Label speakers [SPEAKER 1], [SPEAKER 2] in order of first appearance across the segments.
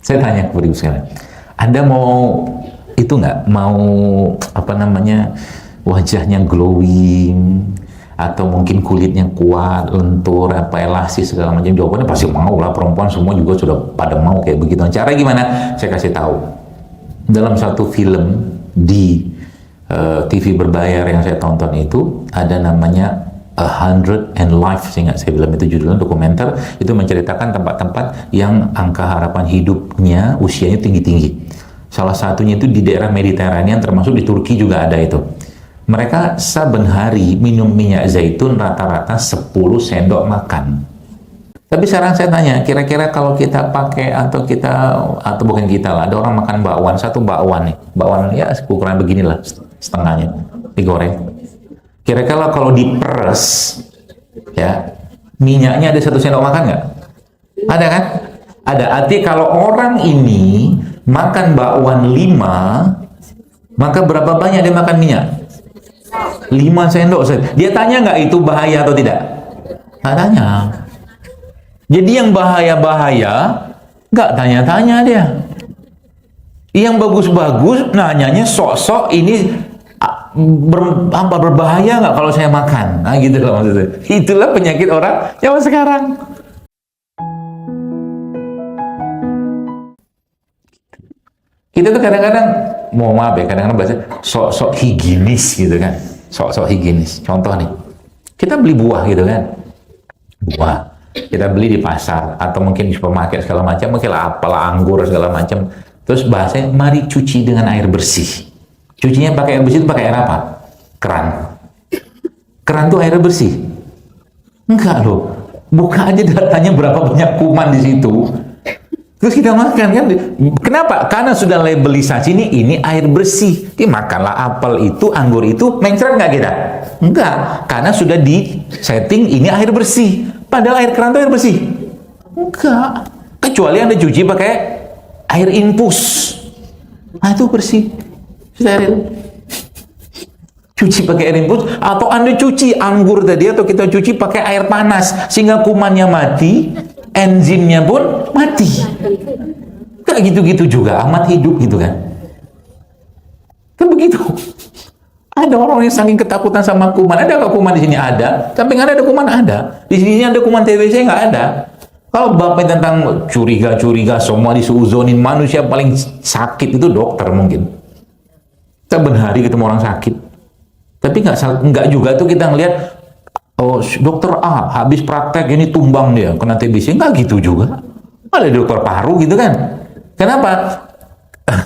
[SPEAKER 1] Saya tanya kepada ibu sekalian, Anda mau itu nggak? Mau apa namanya, wajahnya glowing, atau mungkin kulitnya kuat, lentur, apa elastis segala macam? Jawabannya pasti mau lah, perempuan semua juga sudah pada mau kayak begitu. Cara gimana? Saya kasih tahu. Dalam satu film di TV berbayar yang saya tonton itu ada namanya 100 and Life, saya bilang itu judulnya, dokumenter. Itu menceritakan tempat-tempat yang angka harapan hidupnya, usianya tinggi-tinggi. Salah satunya itu di daerah Mediterranean, termasuk di Turki juga ada itu. Mereka saben hari minum minyak zaitun rata-rata 10 sendok makan. Tapi sekarang saya tanya, kira-kira kalau kita pakai atau bukan kita lah, ada orang makan bakwan, satu bakwan nih, bakwan ya ukuran beginilah, setengahnya digoreng. Kira-kira kalau diperes, ya, minyaknya ada 1 sendok makan nggak? Ada kan? Ada. Artinya kalau orang ini makan bakwan 5, maka berapa banyak dia makan minyak? 5 sendok. Dia tanya nggak itu bahaya atau tidak? Nggak tanya. Jadi yang bahaya-bahaya nggak tanya-tanya dia. Yang bagus-bagus nanyanya sok-sok ini berbahaya nggak kalau saya makan? Nah gitu loh maksudnya. Itulah penyakit orang zaman sekarang. Kita tuh kadang-kadang, mau maaf ya, kadang-kadang bahasa sok-sok higienis gitu kan. Sok-sok higienis. Contoh nih, kita beli buah gitu kan. Buah. Kita beli di pasar atau mungkin di supermarket segala macam, mungkin apel, anggur segala macam. Terus bahasanya, mari cuci dengan air bersih. Cucinya pakai air bersih itu pakai air apa? Keran. Keran tuh air bersih? Enggak loh. Buka aja datanya berapa banyak kuman di situ. Terus kita makan kan? Kenapa? Karena sudah labelisasi ini air bersih. Makanlah apel itu, anggur itu, mencret nggak kita? Enggak. Karena sudah di setting ini air bersih. Padahal air keran itu air bersih? Enggak. Kecuali Anda cuci pakai air infus. Nah itu bersih. Steril. Cuci pakai air infus, atau Anda cuci anggur tadi, atau kita cuci pakai air panas sehingga kumannya mati, enzimnya pun mati. Kayak gitu-gitu juga amat hidup gitu kan. Kan begitu. Ada orang yang saking ketakutan sama kuman. Ada nggak kuman di sini? Ada. Samping ada kuman, ada. Di sini ada kuman TBC, nggak ada. Kalau bapak tentang curiga-curiga semua disuuzonin, manusia paling sakit itu dokter mungkin. Saben hari ketemu orang sakit. Tapi nggak juga tuh kita ngelihat, oh dokter A habis praktek ini tumbang dia kena TBC. Nggak gitu juga. Ada dokter paru gitu kan. Kenapa?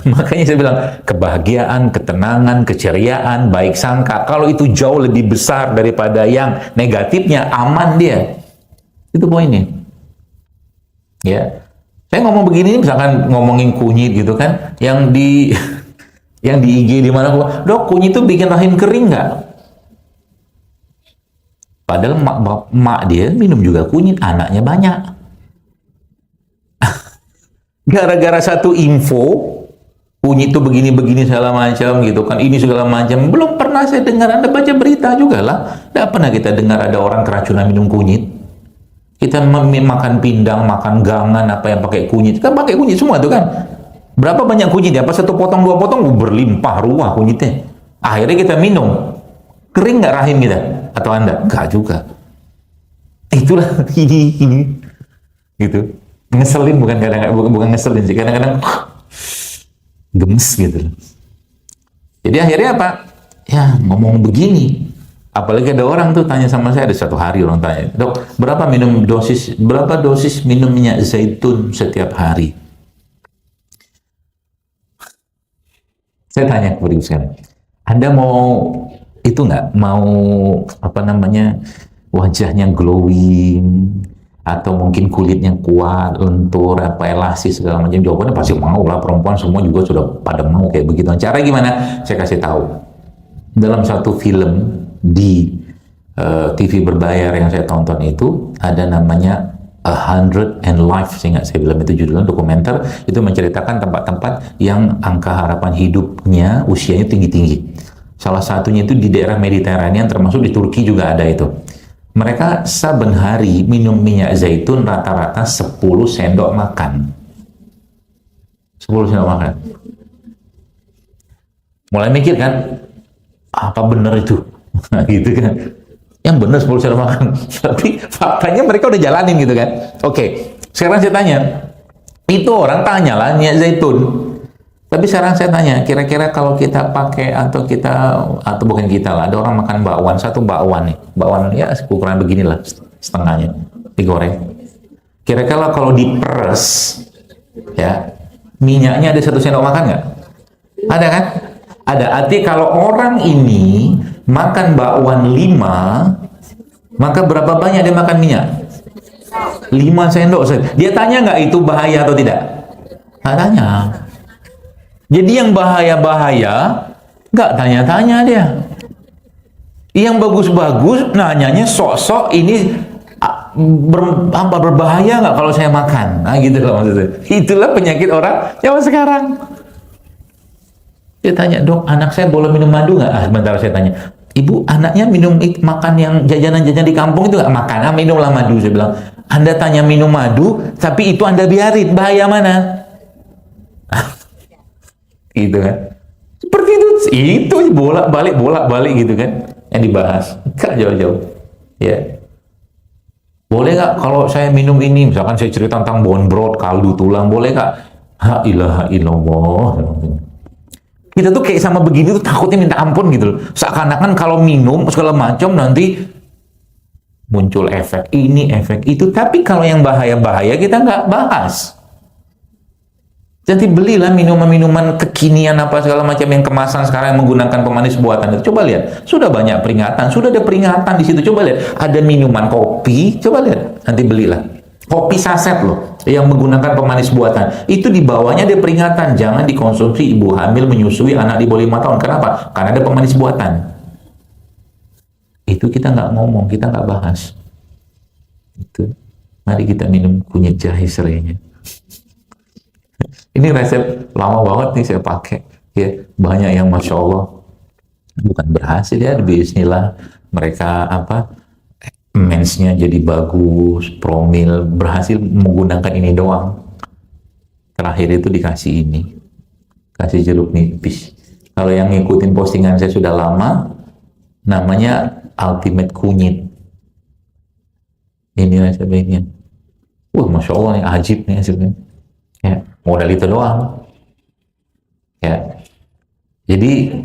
[SPEAKER 1] Makanya saya bilang, kebahagiaan, ketenangan, keceriaan, baik sangka, kalau itu jauh lebih besar daripada yang negatifnya, aman dia. Itu poinnya. Ya. Saya ngomong begini, misalkan ngomongin kunyit gitu kan, yang di IG di mana, dok, kunyit itu bikin rahim kering nggak? Padahal mak dia minum juga kunyit, anaknya banyak. Gara-gara satu info, kunyit itu begini-begini segala macam gitu kan, ini segala macam. Belum pernah saya dengar, Anda baca berita juga lah. Tidak pernah kita dengar ada orang keracunan minum kunyit. Kita makan pindang, makan gangan, apa yang pakai kunyit. Kan pakai kunyit semua tuh kan. Berapa banyak kunyit ya? Pas 1 potong 2 potong berlimpah ruah kunyitnya. Akhirnya kita minum. Kering nggak rahim kita? Atau Anda? Enggak juga. Itulah ini gitu. Ngeselin, bukan ngeselin sih. Kadang-kadang gemes gitu. Jadi akhirnya apa? Ya ngomong begini. Apalagi ada orang tuh tanya sama saya, ada satu hari orang tanya, dok, berapa dosis minum minyak zaitun setiap hari? Saya tanya kepada ibu sekalian, Anda mau itu nggak? Mau apa namanya, wajahnya glowing, atau mungkin kulitnya kuat, lentur, apa elastis segala macam? Jawabannya pasti mau lah, perempuan semua juga sudah pada mau kayak begitu. Cara gimana? Saya kasih tahu. Dalam satu film di TV berbayar yang saya tonton itu ada namanya 100 and Life, saya bilang itu judulnya, dokumenter. Itu menceritakan tempat-tempat yang angka harapan hidupnya, usianya tinggi-tinggi. Salah satunya itu di daerah Mediterranean, termasuk di Turki juga ada itu. Mereka saben hari minum minyak zaitun rata-rata 10 sendok makan. 10 sendok makan. Mulai mikir kan, apa benar itu? Gitu kan. Yang benar 10 sendok makan. Tapi faktanya mereka udah jalanin gitu kan. Oke, sekarang saya tanya, itu orang tanyalah minyak zaitun. Tapi sekarang saya tanya, kira-kira kalau kita pakai atau bukan kita lah, ada orang makan bakwan, satu bakwan nih, bakwan ya ukuran beginilah, setengahnya, digoreng. Kira-kira kalau diperes, ya, minyaknya ada 1 sendok makan nggak? Ada kan? Ada. Arti kalau orang ini makan bakwan 5, maka berapa banyak dia makan minyak? 5 sendok. Dia tanya nggak itu bahaya atau tidak? Nggak tanya. Jadi yang bahaya-bahaya nggak tanya-tanya dia. Yang bagus-bagus nanyanya sok-sok ini berbahaya nggak kalau saya makan? Nah gitu loh maksudnya. Itulah penyakit orang zaman sekarang. Dia tanya, dok, anak saya boleh minum madu nggak? Sebentar saya tanya, ibu anaknya makan yang jajanan-jajanan di kampung itu nggak makan? Minumlah madu. Saya bilang, Anda tanya minum madu, tapi itu Anda biarin, bahaya mana? Gitu kan, seperti itu bolak-balik gitu kan yang dibahas, nggak jauh-jauh ya. Boleh nggak kalau saya minum ini, misalkan saya cerita tentang bone broth, kaldu tulang, boleh nggak? Ha ilaha illallah. Kita tuh kayak sama begini tuh takutnya minta ampun gitu loh, seakan-akan kalau minum segala macam nanti muncul efek ini efek itu. Tapi kalau yang bahaya-bahaya kita nggak bahas. Jadi belilah minuman-minuman kekinian apa segala macam yang kemasan sekarang yang menggunakan pemanis buatan itu. Coba lihat, sudah banyak peringatan, sudah ada peringatan di situ. Coba lihat, ada minuman kopi, coba lihat, nanti belilah. Kopi saset loh, yang menggunakan pemanis buatan. Itu di bawahnya ada peringatan, jangan dikonsumsi ibu hamil menyusui anak di bawah 5 tahun. Kenapa? Karena ada pemanis buatan. Itu kita nggak ngomong, kita nggak bahas. Itu. Mari kita minum kunyit jahe serainya. Ini resep lama banget nih saya pakai. Ya, banyak yang masya Allah bukan berhasil ya, bismillah mereka mensnya jadi bagus, promil berhasil menggunakan ini doang. Terakhir itu dikasih ini, kasih jeruk nipis. Kalau yang ngikutin postingan saya sudah lama, namanya Ultimate Kunyit. Ini resepnya. Masya Allah nih, ajib nih hasilnya. Ya, modal itu doang. Ya. Jadi,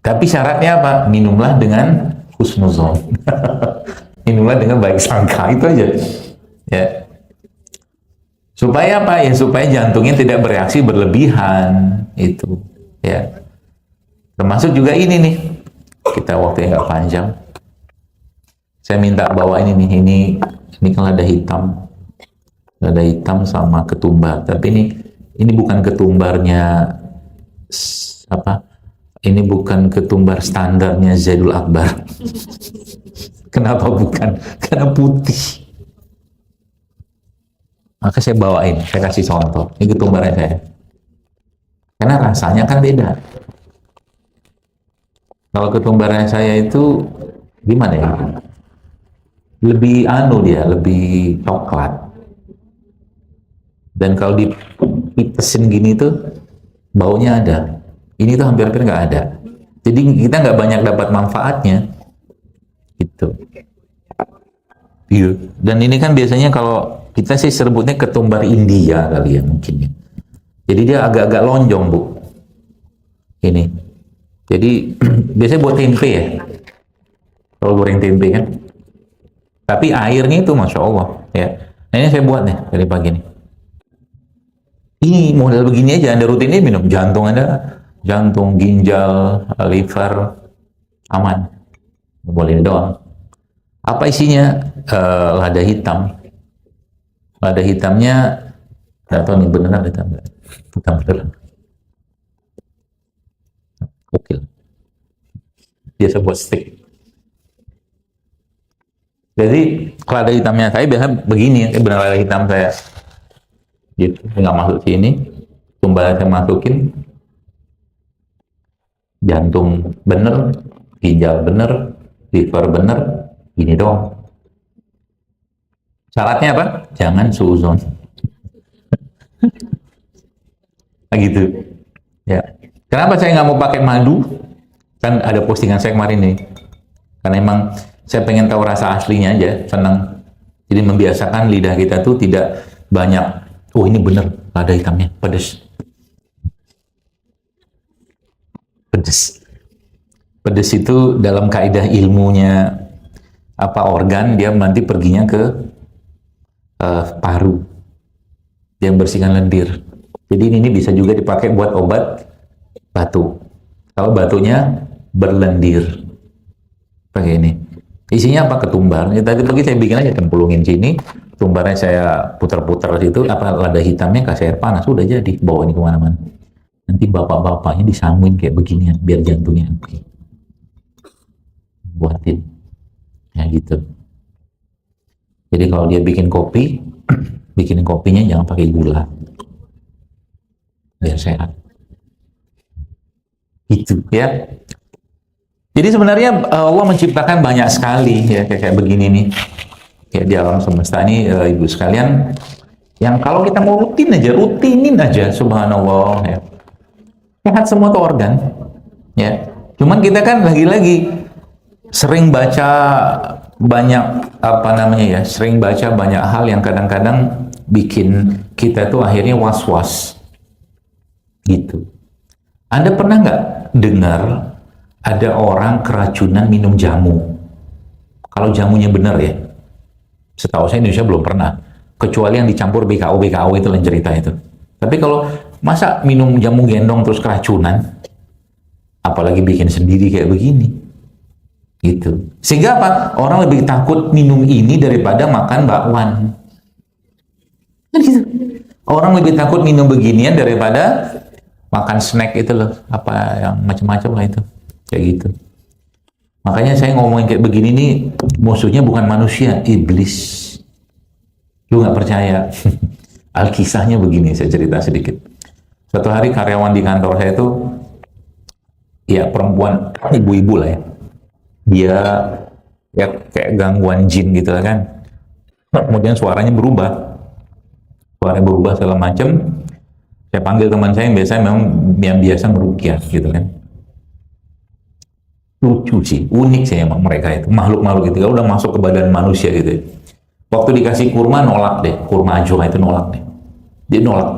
[SPEAKER 1] tapi syaratnya apa? Minumlah dengan husnuzon. Minumlah dengan baik sangka, itu aja. Ya. Supaya apa? Ya supaya jantungnya tidak bereaksi berlebihan, itu. Ya. Termasuk juga ini nih. Kita waktunya nggak panjang. Saya minta bawa ini nih, ini kan lada hitam. Lada hitam sama ketumbar, tapi ini bukan ketumbarnya ini bukan ketumbar standarnya Zaidul Akbar. Kenapa bukan? Karena putih. Maka saya bawain, saya kasih contoh. Ini ketumbarnya saya. Karena rasanya kan beda. Kalau ketumbarnya saya itu gimana ya? Lebih lebih coklat. Dan kalau dipitesin gini tuh baunya ada. Ini tuh hampir-hampir nggak ada. Jadi kita nggak banyak dapat manfaatnya. Gitu. Iya. Dan ini kan biasanya kalau kita sih sebutnya ketumbar India kali ya mungkin ya. Jadi dia agak-agak lonjong bu. Ini. Jadi biasanya buat tempe ya. Kalau goreng tempe kan. Tapi airnya itu masya Allah ya. Nah, ini saya buat nih dari pagi nih. Ini model begini aja, Anda rutinnya minum. Jantung Anda, jantung, ginjal, liver, aman. Boleh doang. Apa isinya? Lada hitam. Lada hitamnya, nggak tahu nih beneran hitam nggak? Hitam beneran. Oke. Biasa buat steak. Jadi lada hitamnya saya biasa begini, benar lada hitam saya. Gitu, nggak masuk sini, tumbalnya saya masukin, jantung bener, ginjal bener, liver bener, gini dong. Syaratnya apa? Jangan suuzon. Nah, gitu. Ya. Kenapa saya nggak mau pakai madu? Kan ada postingan saya kemarin nih. Karena emang saya pengen tahu rasa aslinya aja, senang. Jadi membiasakan lidah kita tuh tidak banyak. Oh ini bener, lada hitamnya pedes. Pedes. Pedes itu dalam kaidah ilmunya apa organ, dia nanti perginya ke paru. Dia bersihkan lendir. Jadi ini bisa juga dipakai buat obat batuk. Kalau batuknya berlendir, pakai ini. Isinya apa? Ketumbar. Ya, tadi pagi saya bikin aja, tempulungin sini, ketumbarnya saya putar-putar situ, apa lada hitamnya kasih air panas, udah jadi, bawa ini kemana-mana. Nanti bapak-bapaknya disamuin kayak beginian, biar jantungnya oke. Buatin, ya gitu. Jadi kalau dia bikin kopi, bikin kopinya jangan pakai gula, biar sehat. Gitu ya. Jadi sebenarnya Allah menciptakan banyak sekali ya kayak begini nih. Ya di alam semesta ini ibu sekalian, yang kalau kita mau rutinin aja subhanallah ya. Sehat semua tuh organ. Ya. Cuman kita kan lagi-lagi sering baca banyak apa namanya ya, sering baca banyak hal yang kadang-kadang bikin kita tuh akhirnya was-was. Gitu. Anda pernah nggak dengar ada orang keracunan minum jamu? Kalau jamunya benar ya, setahu saya Indonesia belum pernah. Kecuali yang dicampur BKO itu yang cerita itu. Tapi kalau masa minum jamu gendong terus keracunan, apalagi bikin sendiri kayak begini, gitu. Sehingga apa? Orang lebih takut minum ini daripada makan bakwan. Gitu. Orang lebih takut minum beginian daripada makan snack itu loh, apa yang macam-macam lah itu. Kayak gitu. Makanya saya ngomongin kayak begini nih, musuhnya bukan manusia, iblis. Lu nggak percaya? Alkisahnya begini, saya cerita sedikit. Suatu hari karyawan di kantor saya itu, ya perempuan, ibu-ibu lah ya. Dia ya kayak gangguan jin gitu kan. Kemudian suaranya berubah. Suaranya berubah segala macam. Saya panggil teman saya yang biasa memang yang biasa meruqyah gitu kan. Lucu sih, unik sih emang mereka itu, makhluk-makhluk itu, kalau udah masuk ke badan manusia gitu. Waktu dikasih kurma nolak deh, kurma ajwa itu nolak deh. Dia nolak.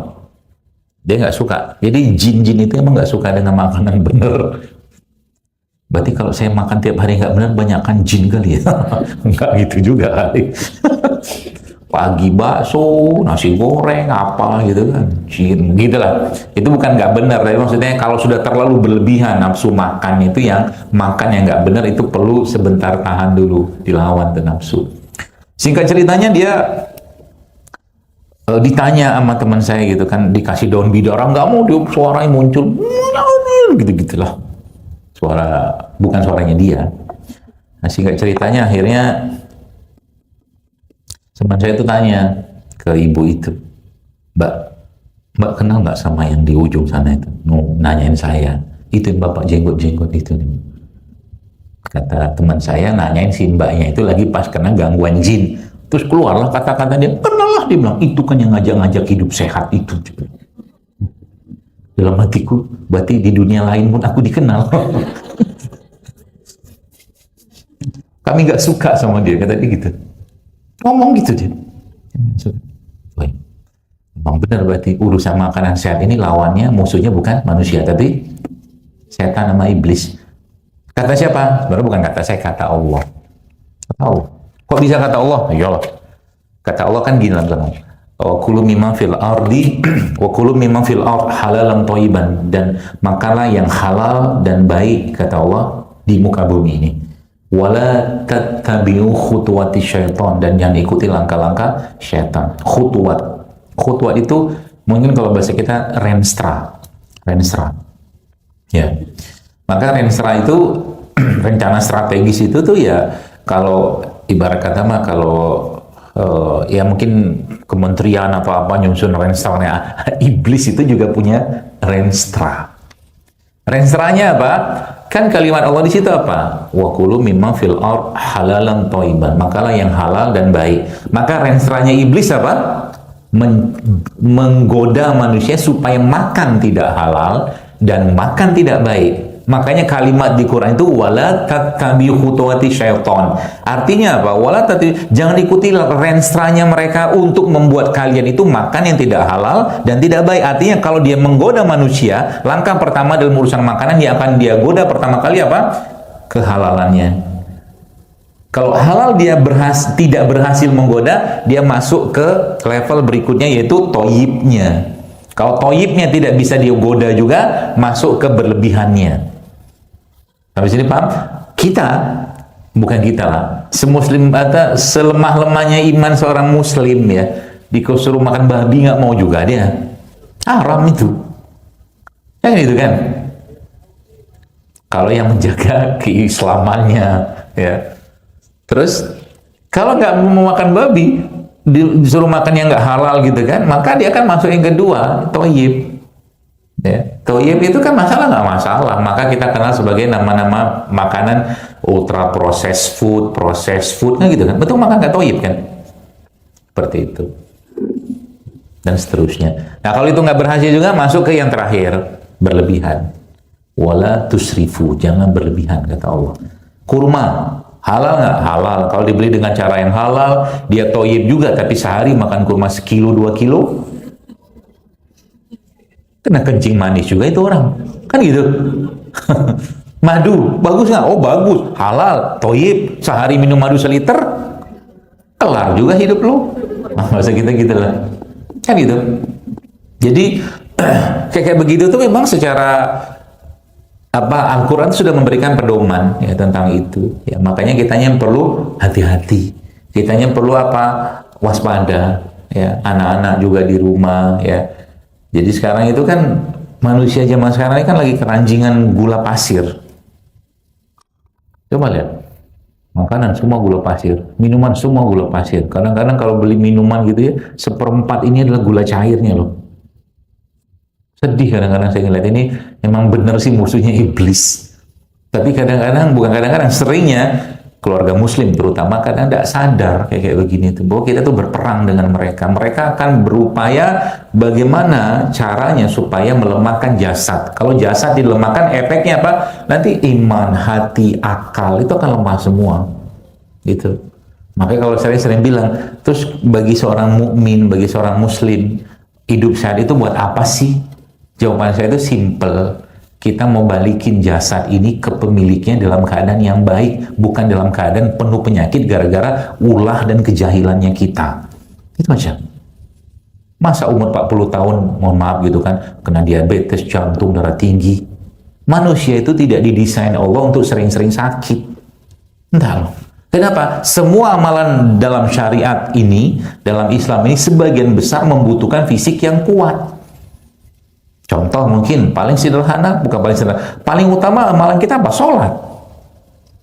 [SPEAKER 1] Dia nggak suka. Jadi jin-jin itu emang nggak suka dengan makanan bener. Berarti kalau saya makan tiap hari nggak bener, banyakkan jin kali ya? Nggak gitu juga kali. Pagi bakso, nasi goreng, apa gitu kan, jin, gitu lah. Itu bukan nggak benar, tapi maksudnya kalau sudah terlalu berlebihan nafsu makan itu, yang makan yang nggak benar itu perlu sebentar tahan dulu, dilawan tuh nafsu. Singkat ceritanya dia ditanya sama teman saya gitu kan, dikasih daun bidara, nggak mau, dia suaranya muncul, gitu-gitulah. Suara, bukan suaranya dia. Nah, singkat ceritanya akhirnya teman saya itu tanya ke ibu itu, Mbak kenal nggak sama yang di ujung sana itu? Nanyain saya, itu yang bapak jenggot-jenggot itu. Kata teman saya, nanyain si mbaknya itu lagi pas kena gangguan jin. Terus keluarlah kata-kata dia, kenal lah, dia bilang, itu kan yang ngajak-ngajak hidup sehat itu. Dalam hatiku, berarti di dunia lain pun aku dikenal. Kami nggak suka sama dia, kata dia gitu. Ngomong gitu dia. Wah, emang benar berarti urusan makanan sehat ini lawannya, musuhnya bukan manusia, tapi setan sama iblis. Kata siapa? Sebenarnya bukan kata saya, kata Allah. Tahu? Kok bisa kata Allah? Iyalah. Kata Allah kan gini dalam wa kulu mimman fil ardi wa kulu mimman fil ard halalan thayyiban, dan makalah yang halal dan baik, kata Allah, di muka bumi ini. Wala tattabi'u khutuwati syaitan, dan jangan ikuti langkah-langkah syaitan. Khutuwat itu mungkin kalau bahasa kita renstra. Ya. Maka renstra itu rencana strategis itu tuh ya, kalau ibarat kata mah kalau ya mungkin kementerian atau apa nyusun renstranya, iblis itu juga punya renstra. Renstranya apa? Kan kalimat Allah di situ apa? Wa kulu mimma fil ard halalan thayyiban. Makalah yang halal dan baik. Maka renstranya iblis apa? menggoda manusia supaya makan tidak halal dan makan tidak baik. Makanya kalimat di Quran itu wala tattabi'u khutuwati syaitan. Artinya apa? Jangan ikuti renstranya mereka untuk membuat kalian itu makan yang tidak halal dan tidak baik. Artinya kalau dia menggoda manusia, langkah pertama dalam urusan makanan dia akan goda pertama kali apa? Kehalalannya. Kalau halal dia tidak berhasil menggoda, dia masuk ke level berikutnya yaitu toyibnya. Kalau toyibnya tidak bisa digoda juga, masuk ke berlebihannya. Sampai sini paham? Bukan kita lah. Semuslim atau selemah-lemahnya iman seorang muslim ya, disuruh makan babi nggak mau juga dia. Haram itu. Kan itu kan? Kalau yang menjaga keislamannya ya. Terus kalau nggak mau makan babi, disuruh makan yang nggak halal gitu kan, maka dia akan masuk yang kedua, toyib. Ya, toyib itu kan masalah nggak masalah, maka kita kenal sebagai nama-nama makanan ultra processed food kan gitu kan, betul makan nggak toyib kan? Seperti itu dan seterusnya. Nah kalau itu nggak berhasil juga masuk ke yang terakhir, berlebihan. Wala tusrifu, jangan berlebihan kata Allah. Kurma halal nggak? Halal. Kalau dibeli dengan cara yang halal, dia toyib juga, tapi sehari makan kurma 1-2 kilo, kena kencing manis juga itu orang. Kan gitu. Madu, bagus nggak? Oh bagus, halal, toyib, sehari minum madu 1 liter, kelar juga hidup lu. Masa kita gitu lah. Kan gitu. Jadi, kayak begitu tuh memang secara Al-Quran sudah memberikan pedoman ya tentang itu ya, makanya kitanya perlu hati-hati, kitanya perlu waspada ya, anak-anak juga di rumah ya. Jadi sekarang itu kan manusia zaman sekarang ini kan lagi keranjingan gula pasir. Coba lihat, makanan semua gula pasir, minuman semua gula pasir. Kadang-kadang kalau beli minuman gitu ya, 1/4 ini adalah gula cairnya loh. Sedih kadang-kadang saya ngeliat ini, memang benar sih musuhnya iblis. Tapi kadang-kadang, bukan kadang-kadang, seringnya keluarga muslim terutama kadang tidak sadar kayak begini tuh, bahwa kita tuh berperang dengan mereka. Mereka akan berupaya bagaimana caranya supaya melemahkan jasad. Kalau jasad dilemahkan, efeknya apa? Nanti iman, hati, akal itu akan lemah semua. Gitu. Makanya kalau saya sering bilang, terus bagi seorang mukmin, bagi seorang muslim, hidup saat itu buat apa sih? Jawaban saya itu simple. Kita mau balikin jasad ini ke pemiliknya dalam keadaan yang baik, bukan dalam keadaan penuh penyakit gara-gara ulah dan kejahilannya kita. Itu aja. Masa umur 40 tahun, mohon maaf gitu kan, kena diabetes, jantung, darah tinggi. Manusia itu tidak didesain Allah untuk sering-sering sakit. Entah loh. Kenapa? Semua amalan dalam syariat ini, dalam Islam ini, sebagian besar membutuhkan fisik yang kuat. Contoh mungkin paling sederhana, bukan paling sederhana, paling utama amalan kita apa? Sholat.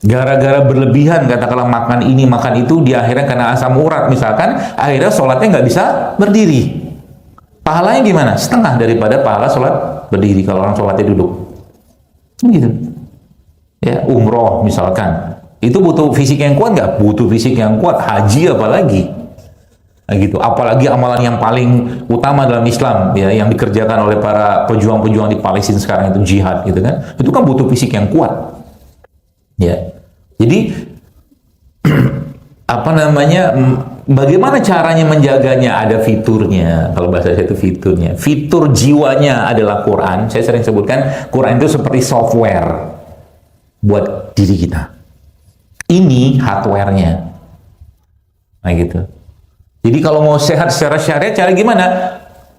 [SPEAKER 1] Gara-gara berlebihan, katakanlah makan ini, makan itu, di akhirnya karena asam urat misalkan, akhirnya sholatnya nggak bisa berdiri. Pahalanya gimana? Setengah daripada pahala sholat berdiri kalau orang sholatnya duduk. Gitu. Ya, umroh misalkan, itu butuh fisik yang kuat nggak? Butuh fisik yang kuat. Haji apalagi. Gitu. Apalagi amalan yang paling utama dalam Islam ya, yang dikerjakan oleh para pejuang-pejuang di Palestina sekarang itu jihad gitu kan, itu kan butuh fisik yang kuat ya. Jadi bagaimana caranya menjaganya? Ada fiturnya. Kalau bahasa saya itu fiturnya, fitur jiwanya adalah Quran. Saya sering sebutkan Quran itu seperti software buat diri kita, ini hardware-nya. Nah gitu. Jadi kalau mau sehat secara syariat, cara gimana?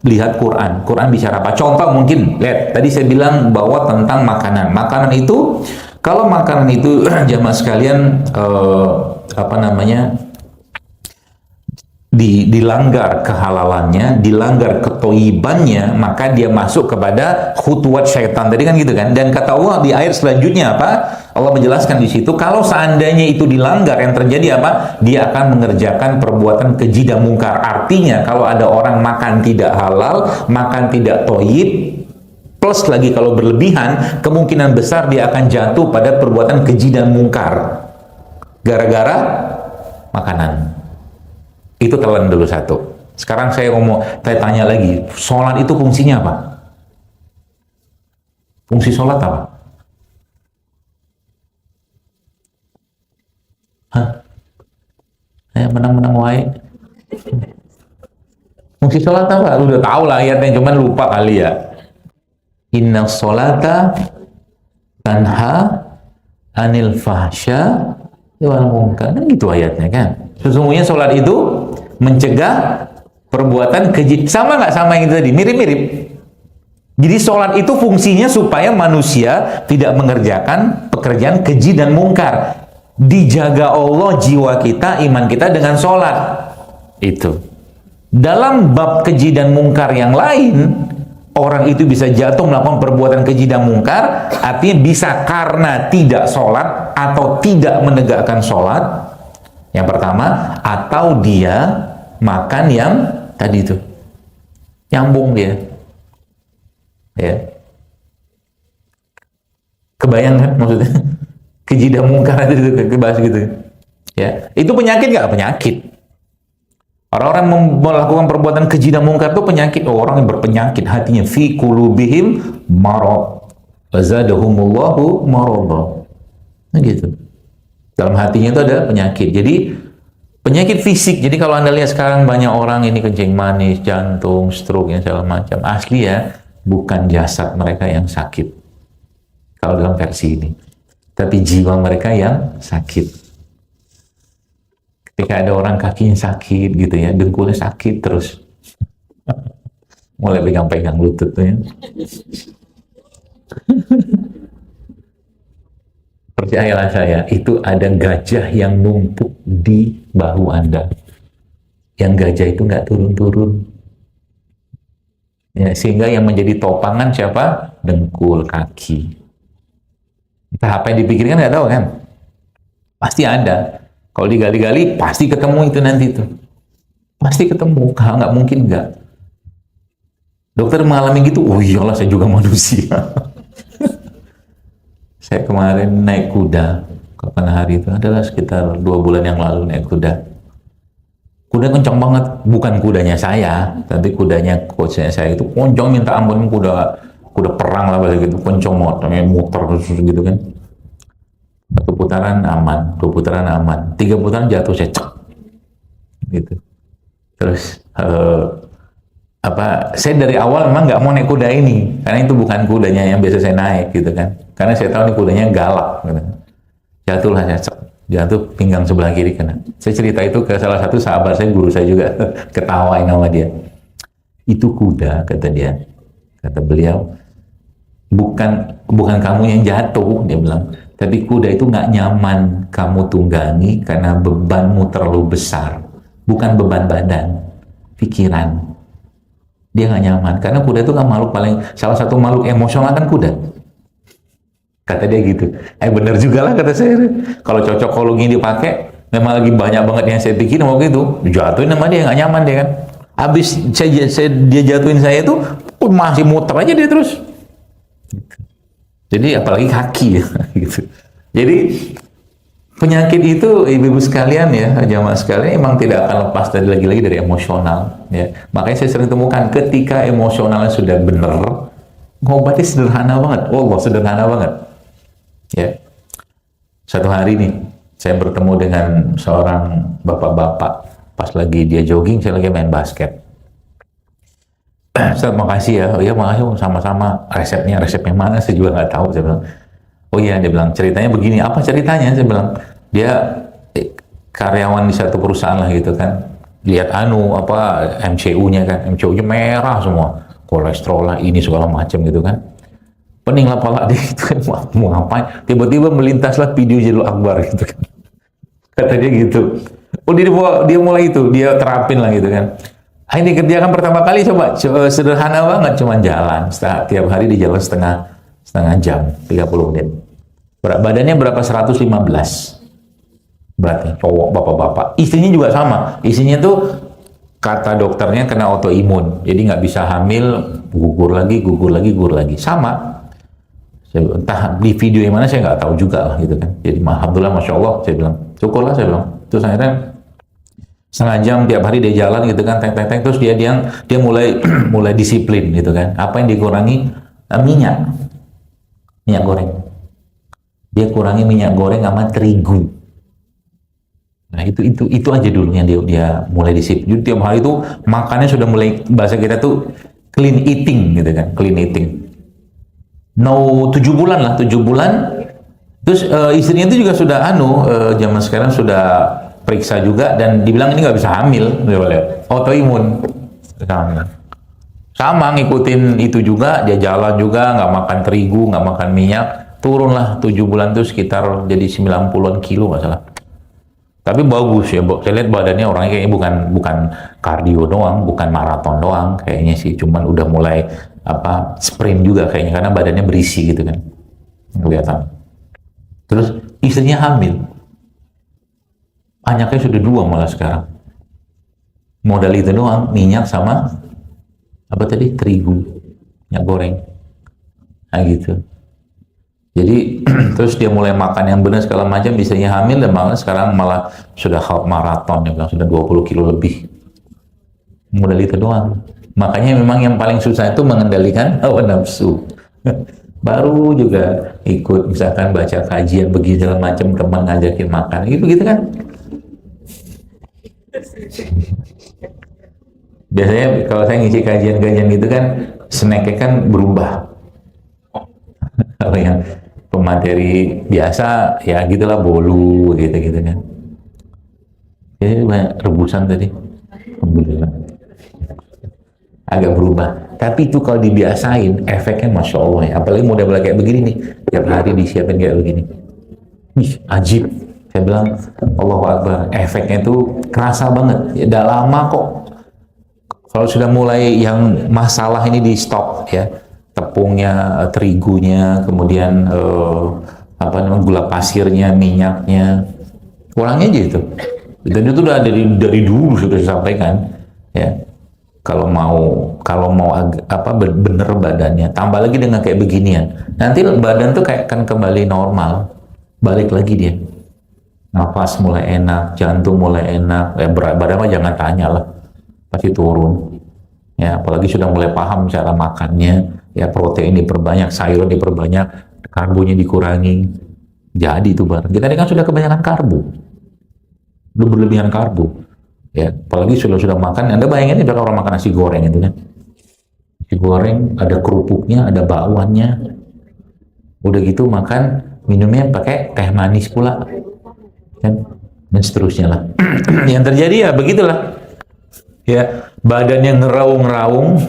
[SPEAKER 1] Lihat Quran. Quran bicara apa? Contoh mungkin, lihat. Tadi saya bilang bahwa tentang makanan. Makanan itu, kalau makanan itu jamaah sekalian, dilanggar kehalalannya, dilanggar ketoibannya, maka dia masuk kepada khutuwat syaitan. Tadi kan gitu kan? Dan kata Allah di ayat selanjutnya apa? Allah menjelaskan di situ, kalau seandainya itu dilanggar, yang terjadi apa? Dia akan mengerjakan perbuatan keji dan mungkar. Artinya, kalau ada orang makan tidak halal, makan tidak toyib, plus lagi kalau berlebihan, kemungkinan besar dia akan jatuh pada perbuatan keji dan mungkar. Gara-gara makanan. Itu telan dulu satu. Sekarang saya tanya lagi, sholat itu fungsinya apa? Fungsi sholat apa? Hah? Saya menang-menang wae. Fungsi sholat apa? Lu udah tahu lah ayatnya, cuman lupa kali ya. Inna sholata tanha anil fahsya wal munkar. Kan gitu ayatnya kan. Sesungguhnya sholat itu mencegah perbuatan keji. Sama nggak sama yang itu tadi? Mirip-mirip. Jadi sholat itu fungsinya supaya manusia tidak mengerjakan pekerjaan keji dan mungkar. Dijaga Allah jiwa kita, iman kita dengan sholat. Itu. Dalam bab keji dan mungkar yang lain, orang itu bisa jatuh melakukan perbuatan keji dan mungkar, artinya bisa karena tidak sholat atau tidak menegakkan sholat. Yang pertama, atau dia makan yang tadi itu nyambung dia, ya. Kebayang kan maksudnya? Keji dan mungkar itu kebahas gitu, ya. Itu penyakit nggak? Penyakit. Orang-orang melakukan perbuatan keji dan mungkar itu penyakit. Orang yang berpenyakit hatinya, fi qulubihim marad wazadahumullahu marada. Nah gitu. Dalam hatinya itu ada penyakit. Jadi penyakit fisik. Jadi kalau Anda lihat sekarang banyak orang ini kencing manis, jantung, stroke yang segala macam. Asli ya, bukan jasad mereka yang sakit. Kalau dalam versi ini. Tapi jiwa mereka yang sakit. Ketika ada orang kakinya sakit gitu ya, dengkulnya sakit terus. Mulai pegang-pegang lutut tuh ya. Percayalah saya, itu ada gajah yang numpuk di bahu Anda. Yang gajah itu nggak turun-turun. Ya, sehingga yang menjadi topangan siapa? Dengkul, kaki. Entah apa yang dipikirkan nggak tahu kan? Pasti ada. Kalau digali-gali, pasti ketemu itu nanti tuh. Pasti ketemu, kalau nggak mungkin nggak. Dokter mengalami gitu, oh iyalah saya juga manusia. Saya kemarin naik kuda, kapan hari itu? Adalah sekitar 2 bulan yang lalu naik kuda. Kuda kencang banget, bukan kudanya saya, tapi kudanya coachnya saya itu kencang minta ampun, kuda perang lah gitu, kencang banget, muter gitu kan. 1 putaran aman, 2 putaran aman, 3 putaran jatuh saya cek, gitu. Terus saya dari awal memang nggak mau naik kuda ini, karena itu bukan kudanya yang biasa saya naik, gitu kan. Karena saya tahu nih kudanya galak, gitu. Jatuhlah saya cek, jatuh pinggang sebelah kiri kena. Saya cerita itu ke salah satu sahabat saya, guru saya juga, ketawain sama dia. Itu kuda, kata dia, kata beliau, bukan kamu yang jatuh, dia bilang. Tapi kuda itu nggak nyaman kamu tunggangi karena bebanmu terlalu besar. Bukan beban badan, pikiran. Dia nggak nyaman. Karena kuda itu kan salah satu makhluk emosional kan kuda. Kata dia gitu. Bener juga lah kata saya. Kalau cocokologi dipakai, memang lagi banyak banget yang saya pikirin waktu itu. Jatuhin sama dia, nggak nyaman dia kan. Habis dia jatuhin saya itu, masih muter aja dia terus. Jadi apalagi kaki ya, gitu. Jadi penyakit itu ibu-ibu sekalian ya, jamaah sekalian, emang tidak akan lepas lagi-lagi dari emosional. Ya. Makanya saya sering temukan ketika emosionalnya sudah benar, ngobatnya sederhana banget. Allah sederhana banget. Ya. Satu hari nih, saya bertemu dengan seorang bapak-bapak pas lagi dia jogging, saya lagi main basket. Ustaz, makasih ya. Oh iya, makasih, sama-sama. Resepnya mana saya juga nggak tahu. Saya bilang, oh iya, dia bilang, ceritanya begini. Apa ceritanya? Saya bilang, dia karyawan di satu perusahaan lah gitu kan. Lihat MCU-nya kan. MCU-nya merah semua. Kolesterol lah, ini segala macam gitu kan. Pening lah pala dia gitu kan. Mau ngapain? Tiba-tiba melintaslah video Jalil Akbar gitu kan. Kata dia gitu. Oh, dia mulai itu. Dia terapin lah gitu kan. Ini kerjakan pertama kali coba sederhana banget, cuma jalan tiap hari di jalan setengah jam 30 menit. Berat badannya berapa? 115 beratnya, cowok, bapak-bapak. Istrinya juga sama, istrinya tuh kata dokternya kena autoimun, jadi nggak bisa hamil, gugur lagi, sama. Entah di video yang mana saya nggak tahu juga lah gitu kan. Jadi alhamdulillah, masya Allah, saya bilang syukurlah, saya bilang. Terus akhirnya setengah jam tiap hari dia jalan gitu kan, terus dia mulai mulai disiplin gitu kan. Apa yang dikurangi? Minyak goreng. Dia kurangi minyak goreng sama terigu. Nah itu aja dulu yang dia mulai disiplin. Jadi tiap hari itu makannya sudah mulai, bahasa kita tuh clean eating gitu kan, clean eating. No, 7 bulan lah, 7 bulan. Terus istrinya itu juga sudah zaman sekarang sudah periksa juga dan dibilang ini nggak bisa hamil, autoimun. Sama ngikutin itu juga, dia jalan juga, nggak makan terigu, nggak makan minyak, turunlah 7 bulan tuh sekitar jadi 90-an kilo nggak salah. Tapi bagus ya, saya lihat badannya orangnya kayaknya bukan kardio doang, bukan maraton doang, kayaknya sih, cuman udah mulai sprint juga kayaknya, karena badannya berisi gitu kan, kelihatan. Terus istrinya hamil, anaknya sudah 2 malah sekarang. Modal itu doang, minyak sama terigu, minyak goreng, nah gitu. Jadi terus dia mulai makan yang benar segala macam, istrinya hamil dan malah sekarang malah sudah half maraton, ya sudah 20 kilo lebih. Modal itu doang. Makanya memang yang paling susah itu mengendalikan hawa nafsu. Baru juga ikut misalkan baca kajian begini segala macam, teman ngajakin makan, gitu kan. Biasanya kalau saya ngisi kajian-kajian gitu kan, snacknya kan berubah. Kalau yang pemateri biasa ya gitulah, bolu gitu kan. Jadi banyak rebusan tadi, alhamdulillah agak berubah. Tapi itu kalau dibiasain efeknya masya Allah ya. Apalagi model kayak begini nih, tiap hari disiapin kayak begini. Ajib. Saya bilang Allahu Akbar, efeknya itu kerasa banget. Ya, udah lama kok. Kalau sudah mulai yang masalah ini di stop ya, tepungnya, terigunya, kemudian gula pasirnya, minyaknya, kurangnya aja itu. Dan itu udah dari dulu sudah disampaikan ya. Kalau mau bener badannya, tambah lagi dengan kayak beginian, nanti badan tuh kayak akan kembali normal, balik lagi dia. Nafas mulai enak, jantung mulai enak, berat badan mah jangan tanya lah, pasti turun. Ya, apalagi sudah mulai paham cara makannya, ya protein diperbanyak, sayur diperbanyak, karbonya dikurangi. Jadi itu barang. Kita ini kan sudah kebanyakan karbo, udah berlebihan karbo. Ya, apalagi sudah makan, Anda bayangin itu orang makan nasi goreng itu kan. Nasi goreng ada kerupuknya, ada bakwannya. Udah gitu makan, minumnya pakai teh manis pula. Kan? Dan seterusnya lah. Yang terjadi ya begitulah. Ya, badannya ngeraung-ngeraung,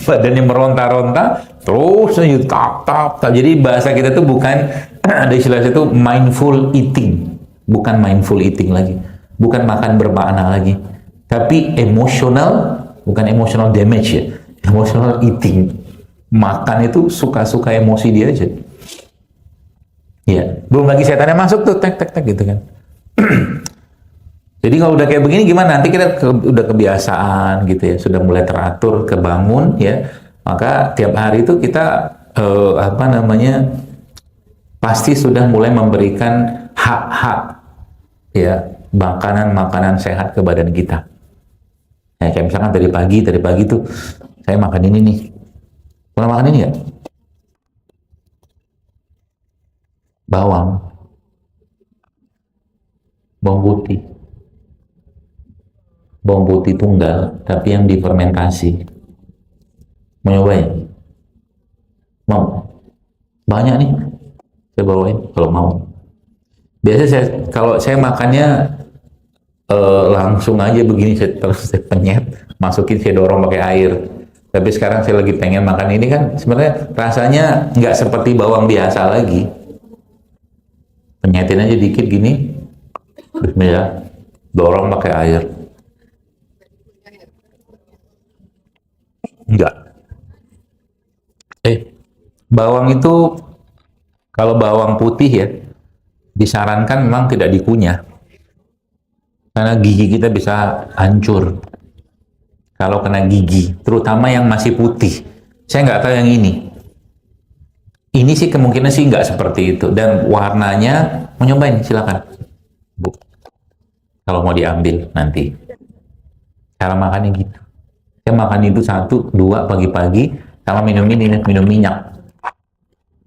[SPEAKER 1] badannya meronta-ronta, terus tap. Jadi bahasa kita tuh bukan, ada istilah itu mindful eating. Bukan mindful eating lagi. Bukan makan bermakna lagi. Tapi emosional, bukan emotional damage ya. Emotional eating. Makan itu suka-suka emosi dia aja. Ya, belum lagi setannya masuk tuh, tek gitu kan. Jadi kalau udah kayak begini gimana? Nanti kita udah kebiasaan gitu ya, sudah mulai teratur, kebangun ya. Maka tiap hari itu kita pasti sudah mulai memberikan hak-hak ya, makanan sehat ke badan kita. Ya, kayak misalkan tadi pagi tuh saya makan ini nih. Pernah makan ini nggak? Bawang putih tunggal, tapi yang difermentasi. Mau nyobain? Mau? Banyak nih, saya bawain kalau mau. Biasanya kalau saya makannya langsung aja begini, terus saya penyet, masukin, saya dorong pakai air. Tapi sekarang saya lagi pengen makan ini kan, sebenarnya rasanya nggak seperti bawang biasa lagi. Penyetin aja dikit gini, bismillah, dorong pakai air. Enggak. Bawang itu, kalau bawang putih ya, disarankan memang tidak dikunyah. Karena gigi kita bisa hancur kalau kena gigi, terutama yang masih putih. Saya nggak tahu yang ini. Ini sih kemungkinan sih nggak seperti itu. Dan warnanya, mau nyobain silakan, Bu. Kalau mau diambil nanti. Cara makannya gitu. Saya makan itu 1, 2 pagi-pagi, sama minum minyak.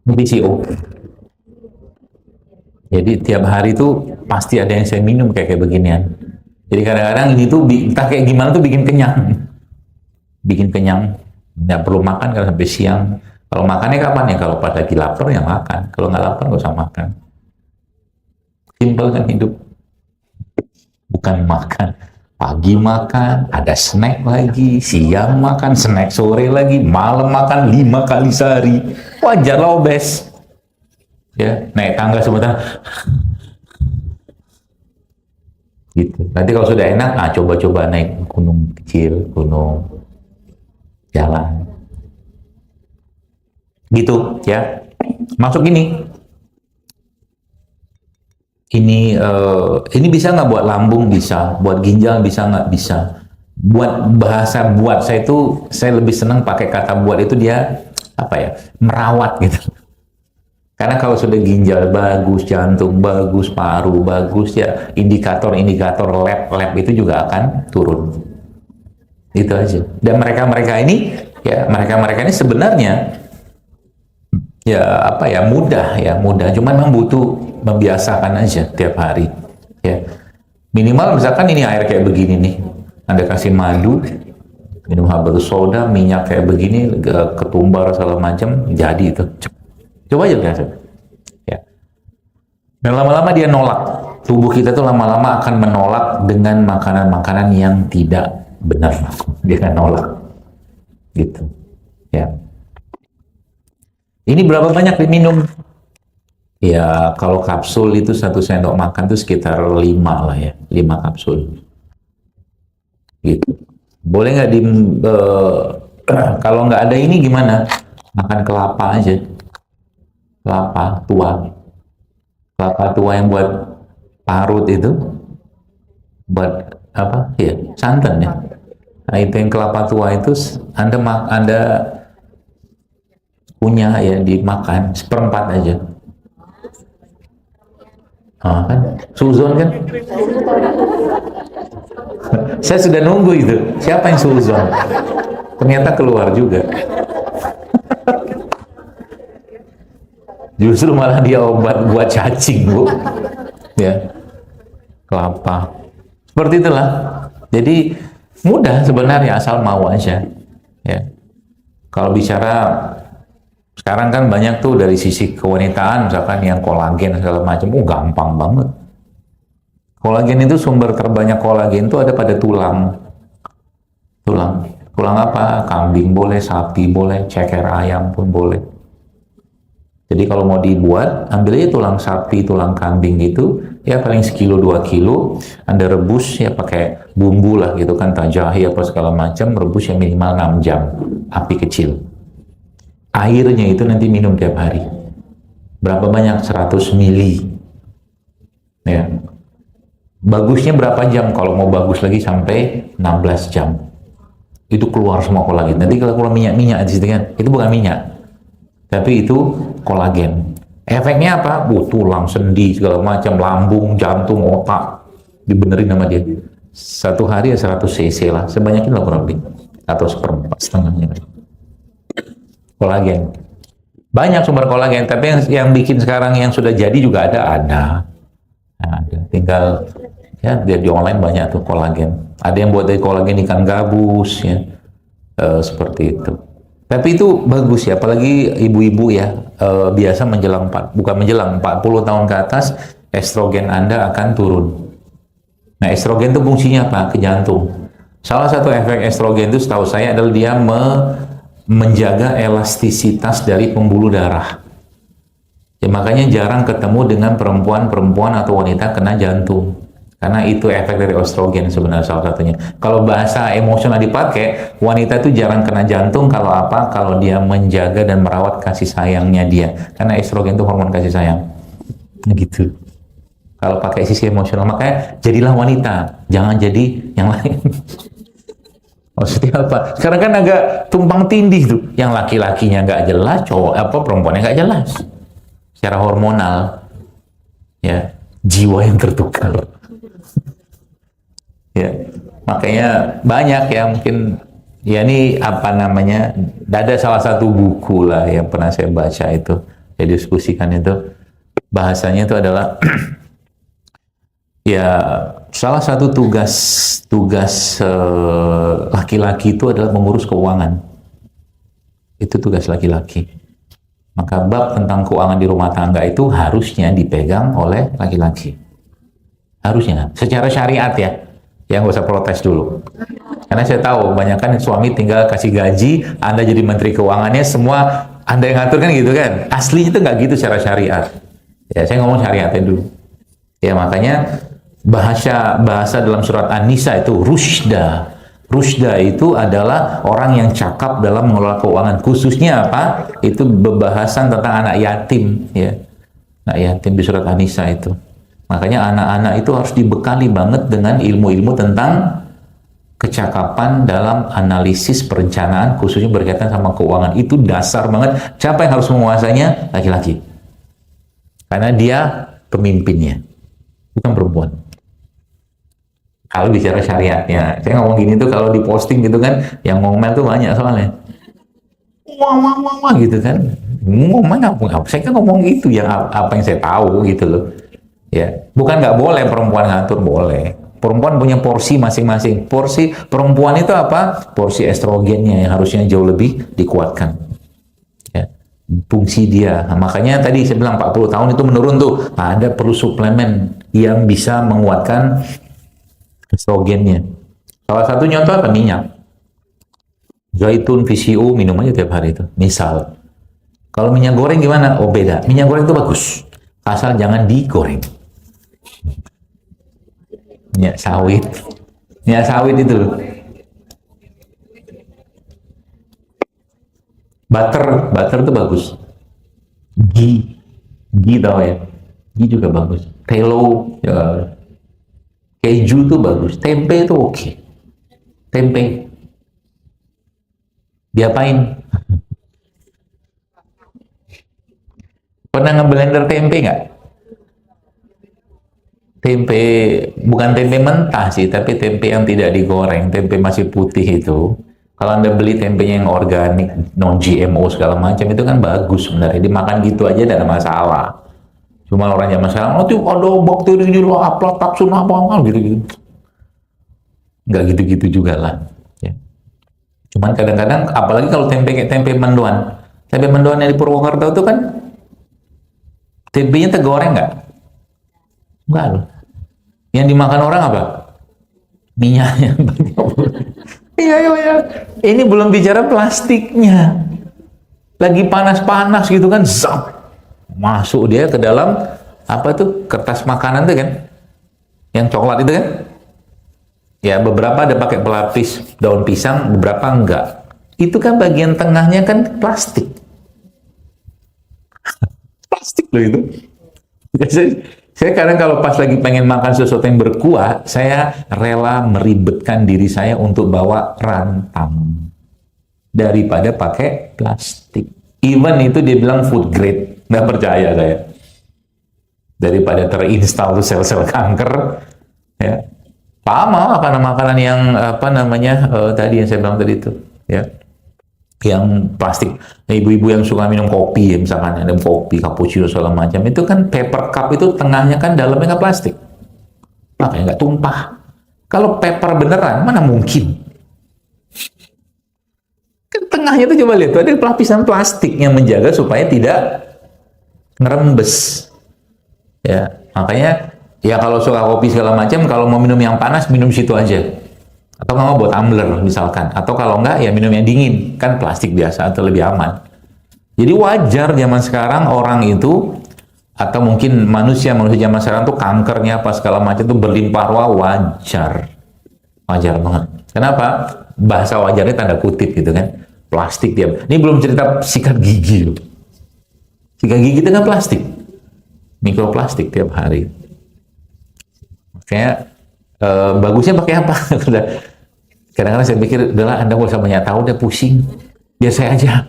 [SPEAKER 1] Ini PCO. Jadi tiap hari itu pasti ada yang saya minum kayak beginian. Jadi kadang-kadang ini tuh entah kayak gimana tuh bikin kenyang. Bikin kenyang. Nggak perlu makan kalau sampai siang. Kalau makannya kapan ya? Kalau pas lagi lapar ya makan. Kalau nggak lapar nggak usah makan. Simpel kan hidup. Bukan makan. Pagi makan, ada snack lagi, siang makan, snack sore lagi, malam makan 5 kali sehari. Wajar lah obes. Ya, naik tangga sebentar. Gitu. Nanti kalau sudah enak, coba-coba naik gunung kecil, gunung jalan. Gitu, ya. Masuk ini. Ini bisa nggak buat lambung? Bisa. Buat ginjal bisa nggak? Bisa. Buat bahasa buat saya itu, saya lebih senang pakai kata buat itu dia apa ya? Merawat gitu. Karena kalau sudah ginjal bagus, jantung bagus, paru bagus, ya indikator-indikator lab itu juga akan turun. Itu aja. Dan mereka-mereka ini, ya mereka-mereka ini sebenarnya ya apa ya, mudah. Cuman memang butuh membiasakan aja tiap hari. Ya. Minimal misalkan ini air kayak begini nih, Anda kasih madu, minum habatus soda, minyak kayak begini, ketumbar segala macam, jadi itu. Coba aja lihat. Ya. Dan lama-lama dia nolak. Tubuh kita tuh lama-lama akan menolak dengan makanan-makanan yang tidak benar. Dia akan nolak. Gitu. Ya. Ini berapa banyak diminum? Ya, kalau kapsul itu 1 sendok makan itu sekitar 5 lah ya. 5 kapsul. Gitu. Boleh nggak kalau nggak ada ini gimana? Makan kelapa aja. Kelapa tua. Kelapa tua yang buat parut itu. Buat apa? Ya, santan ya. Nah, itu yang kelapa tua itu Anda punya ya, dimakan 1/4 aja. Kan suzon kan? Saya sudah nunggu itu. Siapa yang suzon? Ternyata keluar juga. Justru malah dia obat buat cacing, Bu. Ya. Kelapa. Seperti itulah. Jadi mudah sebenarnya asal mau aja. Ya. Kalau bicara sekarang kan banyak tuh dari sisi kewanitaan, misalkan yang kolagen segala macam, gampang banget. Kolagen itu sumber terbanyak kolagen itu ada pada tulang. Tulang apa? Kambing boleh, sapi boleh, ceker ayam pun boleh. Jadi kalau mau dibuat, ambil aja tulang sapi, tulang kambing gitu, ya paling 1-2 kilo, Anda rebus ya pakai bumbu lah gitu kan, jahe apa segala macam, rebus ya minimal 6 jam, api kecil. Airnya itu nanti minum tiap hari. Berapa banyak? 100 mili. Ya. Bagusnya berapa jam? Kalau mau bagus lagi sampai 16 jam. Itu keluar semua kolagen. Nanti kalau keluar minyak-minyak di situ kan, itu bukan minyak. Tapi itu kolagen. Efeknya apa? Tulang, sendi, segala macam, lambung, jantung, otak. Dibenerin sama dia. 1 hari ya 100 cc lah. Sebanyak itu lah kurang lebih. Atau 1/4, setengahnya. Kolagen. Banyak sumber kolagen, tapi yang bikin sekarang yang sudah jadi juga ada. Tinggal ya di online banyak tuh kolagen. Ada yang buat dari kolagen ikan gabus ya. Seperti itu. Tapi itu bagus ya, apalagi ibu-ibu ya, biasa bukan menjelang 40 tahun ke atas, estrogen Anda akan turun. Nah, estrogen itu fungsinya apa? Ke jantung. Salah satu efek estrogen itu setahu saya adalah dia menjaga elastisitas dari pembuluh darah. Ya, makanya jarang ketemu dengan perempuan atau wanita kena jantung. Karena itu efek dari estrogen sebenarnya salah satunya. Kalau bahasa emosional dipakai, wanita itu jarang kena jantung kalau apa? Kalau dia menjaga dan merawat kasih sayangnya dia. Karena estrogen itu hormon kasih sayang. Gitu. Kalau pakai sisi emosional, makanya jadilah wanita, jangan jadi yang lain. Maksudnya apa? Sekarang kan agak tumpang tindih tuh. Yang laki-lakinya nggak jelas, perempuannya nggak jelas. Secara hormonal, ya, jiwa yang tertukar. Ya, Makanya banyak ya mungkin, ya ini apa namanya, ada salah satu buku lah yang pernah saya baca itu, saya diskusikan itu, bahasanya itu adalah ya salah satu tugas laki-laki itu adalah mengurus keuangan. Itu tugas laki-laki. Maka bab tentang keuangan di rumah tangga itu harusnya dipegang oleh laki-laki. Harusnya, secara syariat ya. Ya nggak usah protes dulu. Karena saya tahu, banyak kan suami tinggal kasih gaji, Anda jadi menteri keuangannya, semua Anda yang ngatur kan gitu kan. Aslinya itu nggak gitu secara syariat. Ya, saya ngomong syariatnya dulu. Ya, makanya bahasa dalam surat An-Nisa itu rusyda. Rusyda itu adalah orang yang cakap dalam mengelola keuangan. Khususnya apa? Itu bebahasan tentang anak yatim. Ya. Anak yatim di surat An-Nisa itu. Makanya anak-anak itu harus dibekali banget dengan ilmu-ilmu tentang kecakapan dalam analisis perencanaan, khususnya berkaitan sama keuangan. Itu dasar banget. Siapa yang harus menguasainya? Laki-laki. Karena dia pemimpinnya, bukan perempuan. Kalau bicara syariatnya, saya ngomong gini tuh kalau diposting gitu kan, yang ngomel tuh banyak soalnya. Wah gitu kan. Ngomong apa? Saya kan ngomong gitu, yang apa yang saya tahu gitu loh. Ya, bukan nggak boleh perempuan ngatur, boleh. Perempuan punya porsi masing-masing. Porsi perempuan itu apa? Porsi estrogennya yang harusnya jauh lebih dikuatkan. Ya, fungsi dia. Nah, makanya tadi saya bilang 40 tahun itu menurun tuh. Nah, ada perlu suplemen yang bisa menguatkan estrogennya. Salah satu contoh apa? Minyak. Zaitun, VCU, minum aja tiap hari itu. Misal. Kalau minyak goreng gimana? Oh beda. Minyak goreng itu bagus. Asal jangan digoreng. Minyak sawit. Minyak sawit itu. Butter itu bagus. Ghee tau ya. Ghee juga bagus. Telo, ya. Keju tuh bagus. Tempe itu oke. Tempe. Diapain? Pernah ngeblender tempe nggak? Tempe, bukan tempe mentah sih, tapi tempe yang tidak digoreng, tempe masih putih itu. Kalau Anda beli tempenya yang organik, non-GMO segala macam, itu kan bagus sebenarnya. Dimakan gitu aja tidak ada masalah. Cuma orang zaman sekarang, oh tuh ada bakteri ini loh, aflatoksin apa gitu-gitu. Nggak gitu-gitu juga lah. Ya. Cuman kadang-kadang, apalagi kalau tempe mendoan. Tempe mendoan yang di Purwokerto itu kan, tempenya tergoreng nggak? Enggak loh. Yang dimakan orang apa? Minyaknya. Iya. Ini belum bicara plastiknya. Lagi panas-panas gitu kan, zap. Masuk dia ke dalam, apa tuh, kertas makanan tuh kan? Yang coklat itu kan? Ya, beberapa ada pakai pelapis daun pisang, beberapa enggak. Itu kan bagian tengahnya kan plastik. Plastik loh itu. Saya kadang kalau pas lagi pengen makan sesuatu yang berkuah, saya rela meribetkan diri saya untuk bawa rantang daripada pakai plastik. Even itu dia bilang food grade, nggak percaya saya. Daripada terinstal tuh sel-sel kanker, ya. Sama makanan-makanan yang apa namanya tadi yang saya bilang tadi itu, ya. Yang plastik, ibu-ibu yang suka minum kopi ya, misalkan ada kopi, cappuccino segala macam, itu kan paper cup itu tengahnya kan dalamnya nggak plastik, makanya nggak tumpah. Kalau paper beneran mana mungkin? Kan tengahnya itu coba lihat, ada lapisan plastik yang menjaga supaya tidak ngerembes. Ya, makanya ya kalau suka kopi segala macam, kalau mau minum yang panas minum situ aja. Atau nggak mau buat tumbler misalkan, atau kalau nggak ya minum yang dingin, kan plastik biasa atau lebih aman. Jadi wajar zaman sekarang orang itu, atau mungkin manusia zaman sekarang tuh kankernya apa segala macam tuh berlimpah ruah, wajar banget. Kenapa? Bahasa wajarnya tanda kutip gitu kan, plastik dia. Ini belum cerita sikat gigi loh. Sikat gigi itu kan plastik, mikroplastik tiap hari. Makanya bagusnya pakai apa? Kadang-kadang saya pikir, adalah Anda nggak usah banyak tahu, udah pusing. Biar saya aja.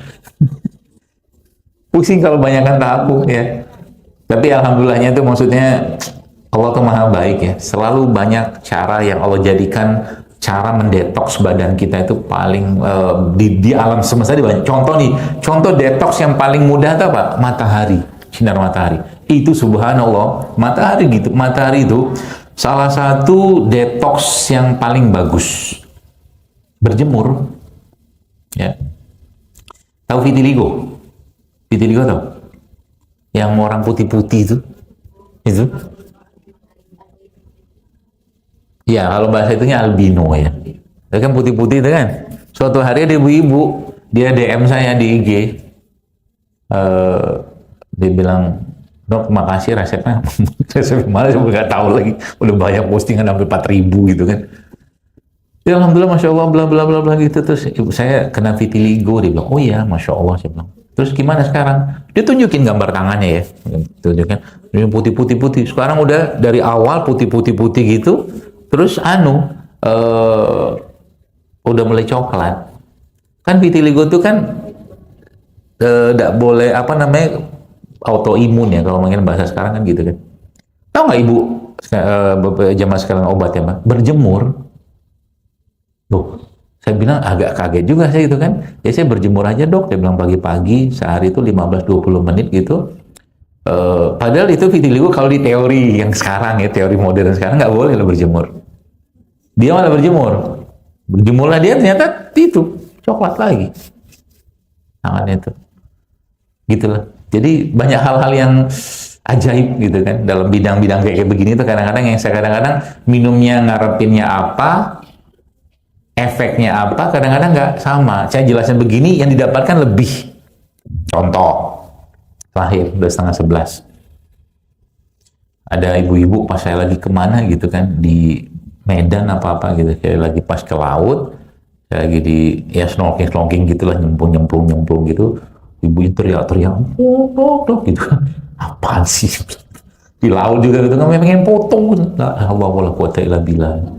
[SPEAKER 1] Pusing kalau banyakkan tahu ya. Tapi alhamdulillahnya itu maksudnya Allah tuh maha baik ya. Selalu banyak cara yang Allah jadikan cara mendetoks badan kita itu paling di alam semesta banyak. Contoh nih, contoh detoks yang paling mudah itu apa? Matahari, sinar matahari. Itu subhanallah, matahari gitu. Matahari itu salah satu detoks yang paling bagus. Berjemur, ya. Tahu vitiligo? Vitiligo tahu? Yang orang putih-putih itu? Itu? Ya, kalau bahasa itunya albino ya. Itu kan putih-putih itu kan. Suatu hari ada ibu-ibu, dia DM saya di IG. Dia bilang, "Dok, makasih resepnya." Resep mana saya nggak tahu lagi. Udah banyak postingan sampai 4.000 gitu kan. Ya alhamdulillah, masya Allah, bla bla bla bla gitu. Terus ibu saya kena vitiligo, dia bilang, "Oh iya, masya Allah," saya bilang. Terus gimana sekarang? Dia tunjukin gambar tangannya ya, tunjukkan ini putih-putih-putih. Sekarang udah dari awal putih-putih-putih gitu, terus udah mulai coklat. Kan vitiligo itu kan tidak boleh apa namanya autoimun ya kalau mungkin bahasa sekarang kan gitu kan. Tahu nggak ibu zaman sekarang obatnya Mbak? Berjemur. Loh, saya bilang agak kaget juga saya gitu kan. Ya saya berjemur aja dok, dia bilang pagi-pagi sehari itu 15-20 menit gitu. Padahal itu vitiligo kalau di teori yang sekarang ya, teori modern sekarang nggak boleh lo berjemur. Dia malah berjemur. Berjemurlah dia ternyata itu coklat lagi. Tangannya itu. Gitulah. Jadi banyak hal-hal yang ajaib gitu kan dalam bidang-bidang kayak begini tuh kadang-kadang yang saya kadang-kadang minumnya ngarepinnya apa, efeknya apa, kadang-kadang nggak sama. Saya jelasin begini, yang didapatkan lebih. Contoh, terakhir, udah 10:30. Ada ibu-ibu pas saya lagi kemana gitu kan, di Medan apa-apa gitu, saya lagi pas ke laut, saya lagi di, ya snorkeling gitulah, nyemplung gitu, ibunya teriak-teriak, dok gitu kan, apaan sih? Di laut juga gitu kan, pengen potong. Allah quwata illa billah.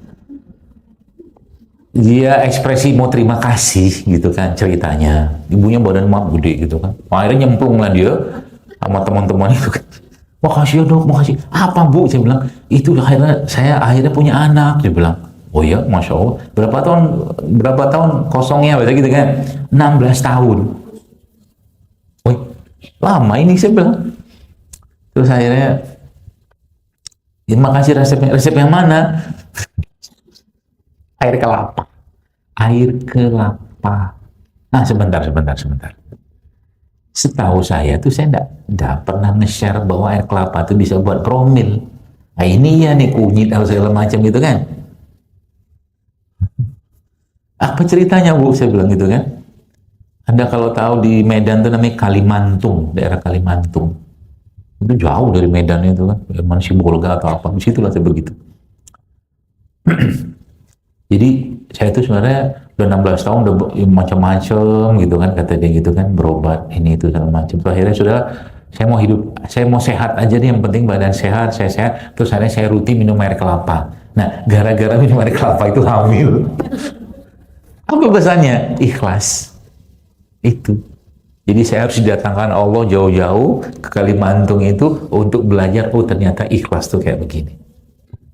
[SPEAKER 1] Dia ekspresi mau terima kasih gitu kan ceritanya. Ibunya badan mak gede gitu kan. Akhirnya nyemplung lah dia sama teman-teman itu kan. Makasih ya dok, makasih. Apa bu? Saya bilang, itu saya akhirnya punya anak. Dia bilang, oh iya, masya Allah. Berapa tahun kosongnya? Berarti gitu kan. 16 tahun. Wih, lama ini saya bilang. Terus akhirnya, ya, makasih resep yang mana? Air kelapa. Air kelapa. Nah, sebentar. Setahu saya tuh saya enggak pernah nge-share bahwa air kelapa itu bisa buat promil. Nah, ini ya nih kunyit atau segala macam gitu kan. Apa ceritanya bu? Saya bilang gitu kan. Anda kalau tahu di Medan tuh namanya Kalimantung, daerah Kalimantung. Itu jauh dari Medan itu kan. Emang Sibolga atau apa. Disitulah saya begitu. Jadi saya itu sebenarnya udah 16 tahun udah macam-macam gitu kan, kata dia gitu kan, berobat ini itu segala macam. Akhirnya sudah, saya mau sehat aja nih, yang penting badan sehat, saya sehat. Terus akhirnya saya rutin minum air kelapa. Nah, gara-gara minum air kelapa itu hamil. Apa pesannya? Ikhlas. Itu. Jadi saya harus didatangkan Allah jauh-jauh ke Kalimantung itu untuk belajar, oh ternyata ikhlas tuh kayak begini.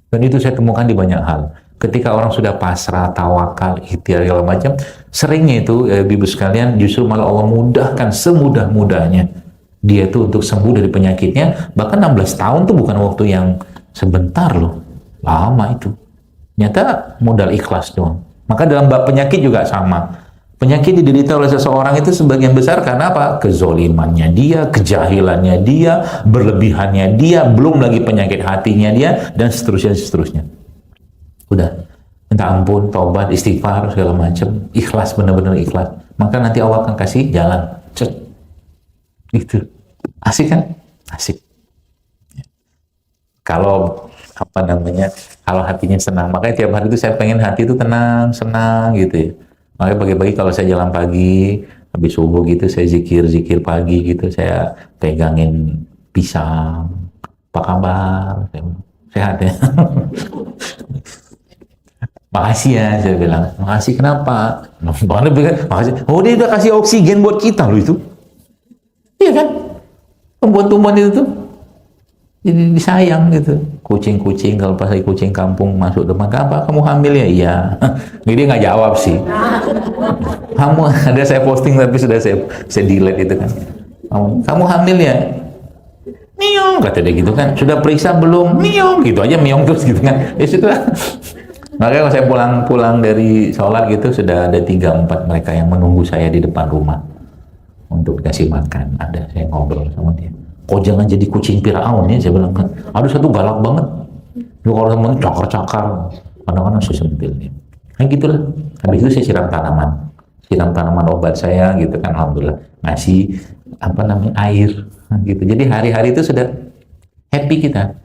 [SPEAKER 1] Dan itu saya temukan di banyak hal. Ketika orang sudah pasrah, tawakal, ikhtiar, segala macam, seringnya itu, ibu sekalian, justru malah Allah mudahkan semudah-mudahnya dia itu untuk sembuh dari penyakitnya. Bahkan 16 tahun tuh bukan waktu yang sebentar loh, lama itu. Ternyata modal ikhlas doang. Maka dalam bab penyakit juga sama. Penyakit diderita oleh seseorang itu sebagian besar karena apa? Kezolimannya dia, kejahilannya dia, berlebihannya dia, belum lagi penyakit hatinya dia, dan seterusnya. Udah, minta ampun, taubat, istighfar, segala macam, ikhlas, benar-benar ikhlas. Maka nanti Allah akan kasih jalan. Cet. Gitu. Asik kan? Asik. Kalau apa namanya? Kalau hatinya senang, makanya tiap hari itu saya pengen hati itu tenang, senang gitu ya. Makanya pagi-pagi kalau saya jalan pagi, habis subuh gitu, saya zikir pagi gitu, saya pegangin pisang. Apa kabar? Sehat ya? Makasih ya, saya bilang. Makasih kenapa? Makasih. Oh, dia udah kasih oksigen buat kita loh itu. Iya kan? Tumbuhan-tumbuhan itu tuh jadi disayang gitu. kucing-kucing kalau pas lagi kucing kampung masuk depan, apa kamu hamil ya? Iya. Jadi dia nggak jawab sih. Kamu ada saya posting tapi sudah saya delete itu kan. Kamu hamil ya? Miong kata dia gitu kan. Sudah periksa belum? Miong gitu aja miong terus gitu kan. Ya sudah. Makanya kalau saya pulang dari sholat gitu sudah ada 3-4 mereka yang menunggu saya di depan rumah untuk dikasih makan. Ada saya ngobrol sama dia. Kok jangan jadi kucing Firaun ya, saya bilang kan. Ada satu galak banget. Dia kalau temen cakar-cakar. Kadang-kadang saya sentil dia. Nah gitulah. Habis itu saya siram tanaman obat saya gitu kan, alhamdulillah. Ngasih air gitu. Jadi hari-hari itu sudah happy kita.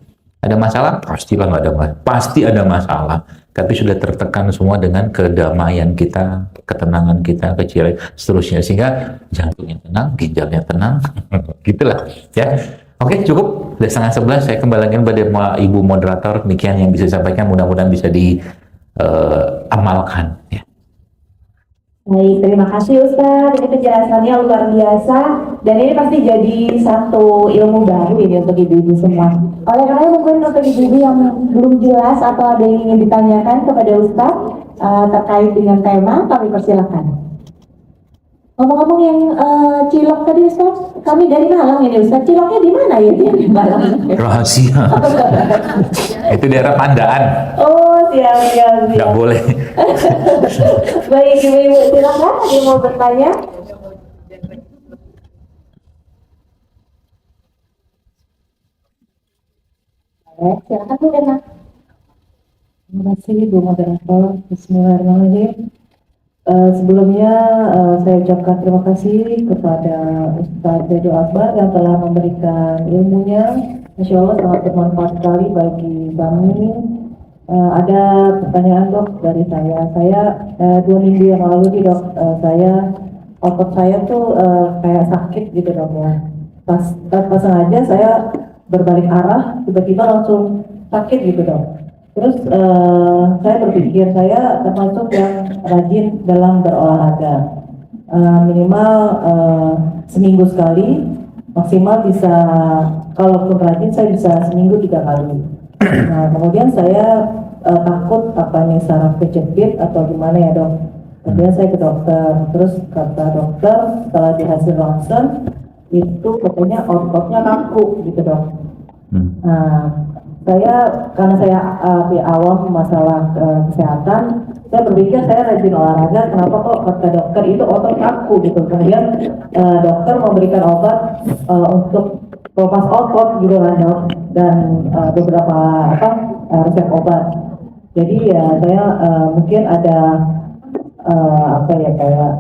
[SPEAKER 1] Ada masalah? Pastilah nggak ada masalah. Pasti ada masalah. Tapi sudah tertekan semua dengan kedamaian kita, ketenangan kita, kecilan, seterusnya. Sehingga jantungnya tenang, ginjalnya tenang. Gitulah. Ya. Oke, cukup. Sudah 10:30. Saya kembalikan pada Ibu Moderator. Demikian yang bisa disampaikan. Mudah-mudahan bisa diamalkan. Ya.
[SPEAKER 2] Baik, terima kasih Ustadz. Ini penjelasannya luar biasa dan ini pasti jadi satu ilmu baru ini untuk ibu-ibu semua. Oleh karena mungkin untuk ibu-ibu yang belum jelas atau ada yang ingin ditanyakan kepada Ustadz terkait dengan tema, kami persilakan. Ngomong-ngomong yang cilok tadi Ustadz, kami dari Malang ini Ustadz, ciloknya di mana ya dia di Malang?
[SPEAKER 1] Rahasia. Itu daerah Pandaan.
[SPEAKER 2] Oh, siap.
[SPEAKER 1] Nggak boleh.
[SPEAKER 2] Baik, ibu-ibu silakan, ada yang mau bertanya? Silakan Bu Dena. Terima kasih Bu Moderator. Bismillahirrahmanirrahim. Sebelumnya saya ucapkan terima kasih kepada Ustadz Dedo Akbar yang telah memberikan ilmunya. Masya Allah sangat bermanfaat sekali bagi kami. Ada pertanyaan dok dari saya. Saya 2 minggu yang lalu nih dok, otot saya tuh kayak sakit gitu dok ya. Pas sengaja saya berbalik arah, tiba-tiba langsung sakit gitu dok. Terus saya berpikir saya termasuk yang rajin dalam berolahraga, minimal seminggu sekali, maksimal bisa, kalaupun rajin saya bisa seminggu 3 kali. Nah kemudian saya takut apanya saraf kejepit atau gimana ya dok. Kemudian saya ke dokter, terus kata dokter setelah dihasil ronsen itu katanya ototnya kaku gitu dok. Karena saya awam masalah kesehatan, saya berpikir saya rajin olahraga, kenapa kok kata dokter itu otot kaku gitu. Kemudian dokter memberikan obat untuk pelepas otot gitu kan dok, dan beberapa resep obat. Jadi ya saya mungkin ada kayak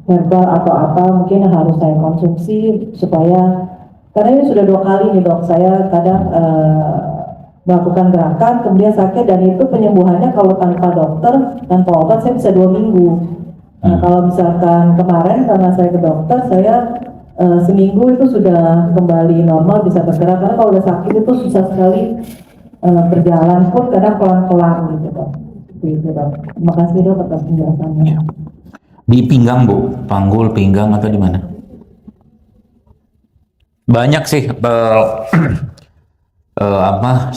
[SPEAKER 2] herbal atau apa mungkin harus saya konsumsi supaya, karena ini sudah 2 kali nih dok, saya kadang melakukan gerakan kemudian sakit, dan itu penyembuhannya kalau tanpa dokter, tanpa obat saya bisa 2 minggu. Nah, kalau misalkan kemarin karena saya ke dokter, saya seminggu itu sudah kembali normal, bisa bergerak. Karena kalau udah sakit itu susah sekali berjalan pun kadang pelan-pelan gitu dok. Gitu dok. Terima kasih dok atas penjelasannya.
[SPEAKER 1] Di pinggang Bu, panggul pinggang atau di mana? Banyak sih.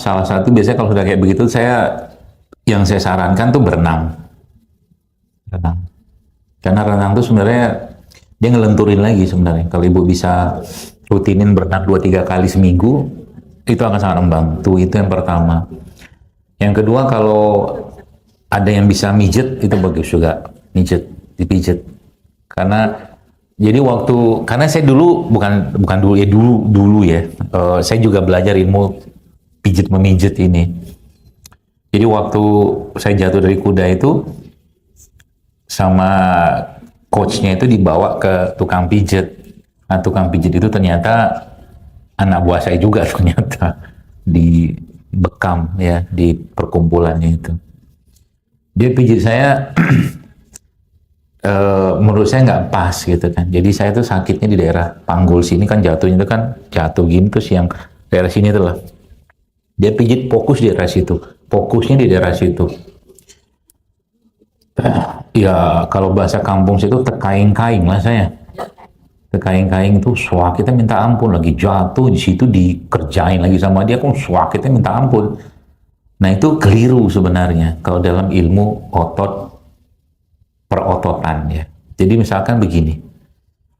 [SPEAKER 1] Salah satu biasanya kalau sudah kayak begitu yang saya sarankan tuh berenang. Karena renang tuh sebenarnya dia ngelenturin lagi sebenarnya. Kalau ibu bisa rutinin berenang 2-3 kali seminggu, itu akan sangat membantu. Itu yang pertama. Yang kedua, kalau ada yang bisa mijet, itu bagus juga. Dipijet. Karena saya dulu bukan dulu ya. Saya juga belajar ilmu pijit memijet ini. Jadi waktu saya jatuh dari kuda itu, sama coachnya itu dibawa ke tukang pijet. Nah, tukang pijet itu ternyata anak buah saya juga ternyata di bekam ya, di perkumpulannya itu. Dia pijit saya menurut saya nggak pas gitu kan. Jadi saya tuh sakitnya di daerah panggul sini kan, jatuhnya itu kan jatuh gini, terus yang daerah sini tuh lah. Dia pijit fokus di daerah situ, fokusnya di daerah situ. Ya kalau bahasa kampung situ tekaing-kaing lah saya. Tekaing-kaing itu kita minta ampun, lagi jatuh di situ dikerjain lagi sama dia, kok kita minta ampun. Nah itu keliru sebenarnya kalau dalam ilmu otot perototan ya. Jadi misalkan begini,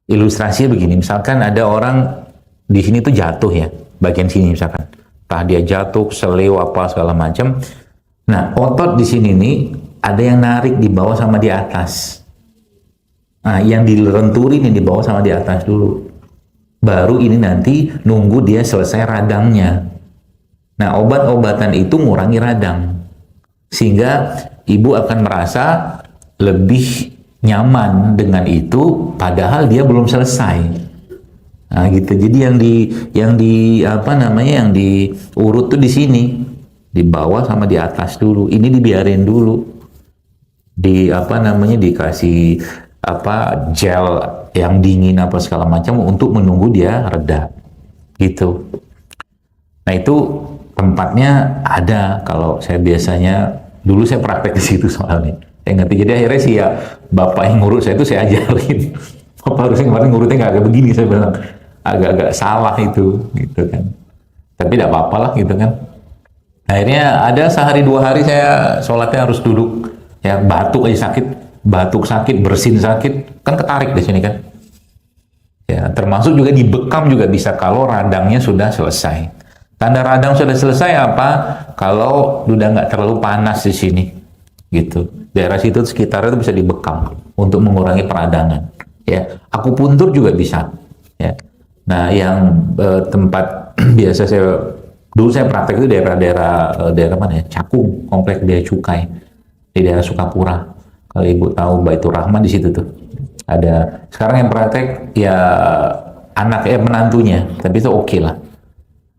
[SPEAKER 1] ilustrasinya begini, misalkan ada orang di sini tuh jatuh ya, bagian sini misalkan, entah dia jatuh, seleo apa segala macam. Nah otot di sini nih ada yang narik di bawah sama di atas. Nah yang dilenturin yang di bawah sama di atas dulu. Baru ini nanti nunggu dia selesai radangnya. Nah obat-obatan itu ngurangi radang, sehingga ibu akan merasa lebih nyaman dengan itu, padahal dia belum selesai. Nah, gitu. Jadi yang diurut tuh di sini, di bawah sama di atas dulu. Ini dibiarin dulu. Dikasih gel yang dingin apa segala macam untuk menunggu dia reda. Gitu. Nah, itu tempatnya ada. Kalau saya biasanya dulu saya praktek di situ soalnya. Saya ngerti. Jadi akhirnya sih ya bapak yang ngurut saya itu saya ajarin. Bapak harusnya kemarin ngurutnya nggak kayak begini, saya bilang. Agak-agak salah itu, gitu kan. Tapi tidak apa-apa lah, gitu kan. Akhirnya ada sehari 2 hari saya sholatnya harus duduk, ya batuk aja sakit, bersin sakit, kan ketarik di sini kan. Ya, termasuk juga dibekam juga bisa kalau radangnya sudah selesai. Tanda radang sudah selesai apa? Kalau udah nggak terlalu panas di sini, gitu. Daerah situ sekitarnya itu bisa dibekam untuk mengurangi peradangan. Ya, akupuntur juga bisa. Ya. Nah, yang tempat biasa dulu saya praktek itu daerah mana ya? Cakung, komplek Bea Cukai di daerah Sukapura. Kalau ibu tahu Baitur Rahman di situ tuh ada. Sekarang yang praktek ya menantunya, tapi itu oke lah.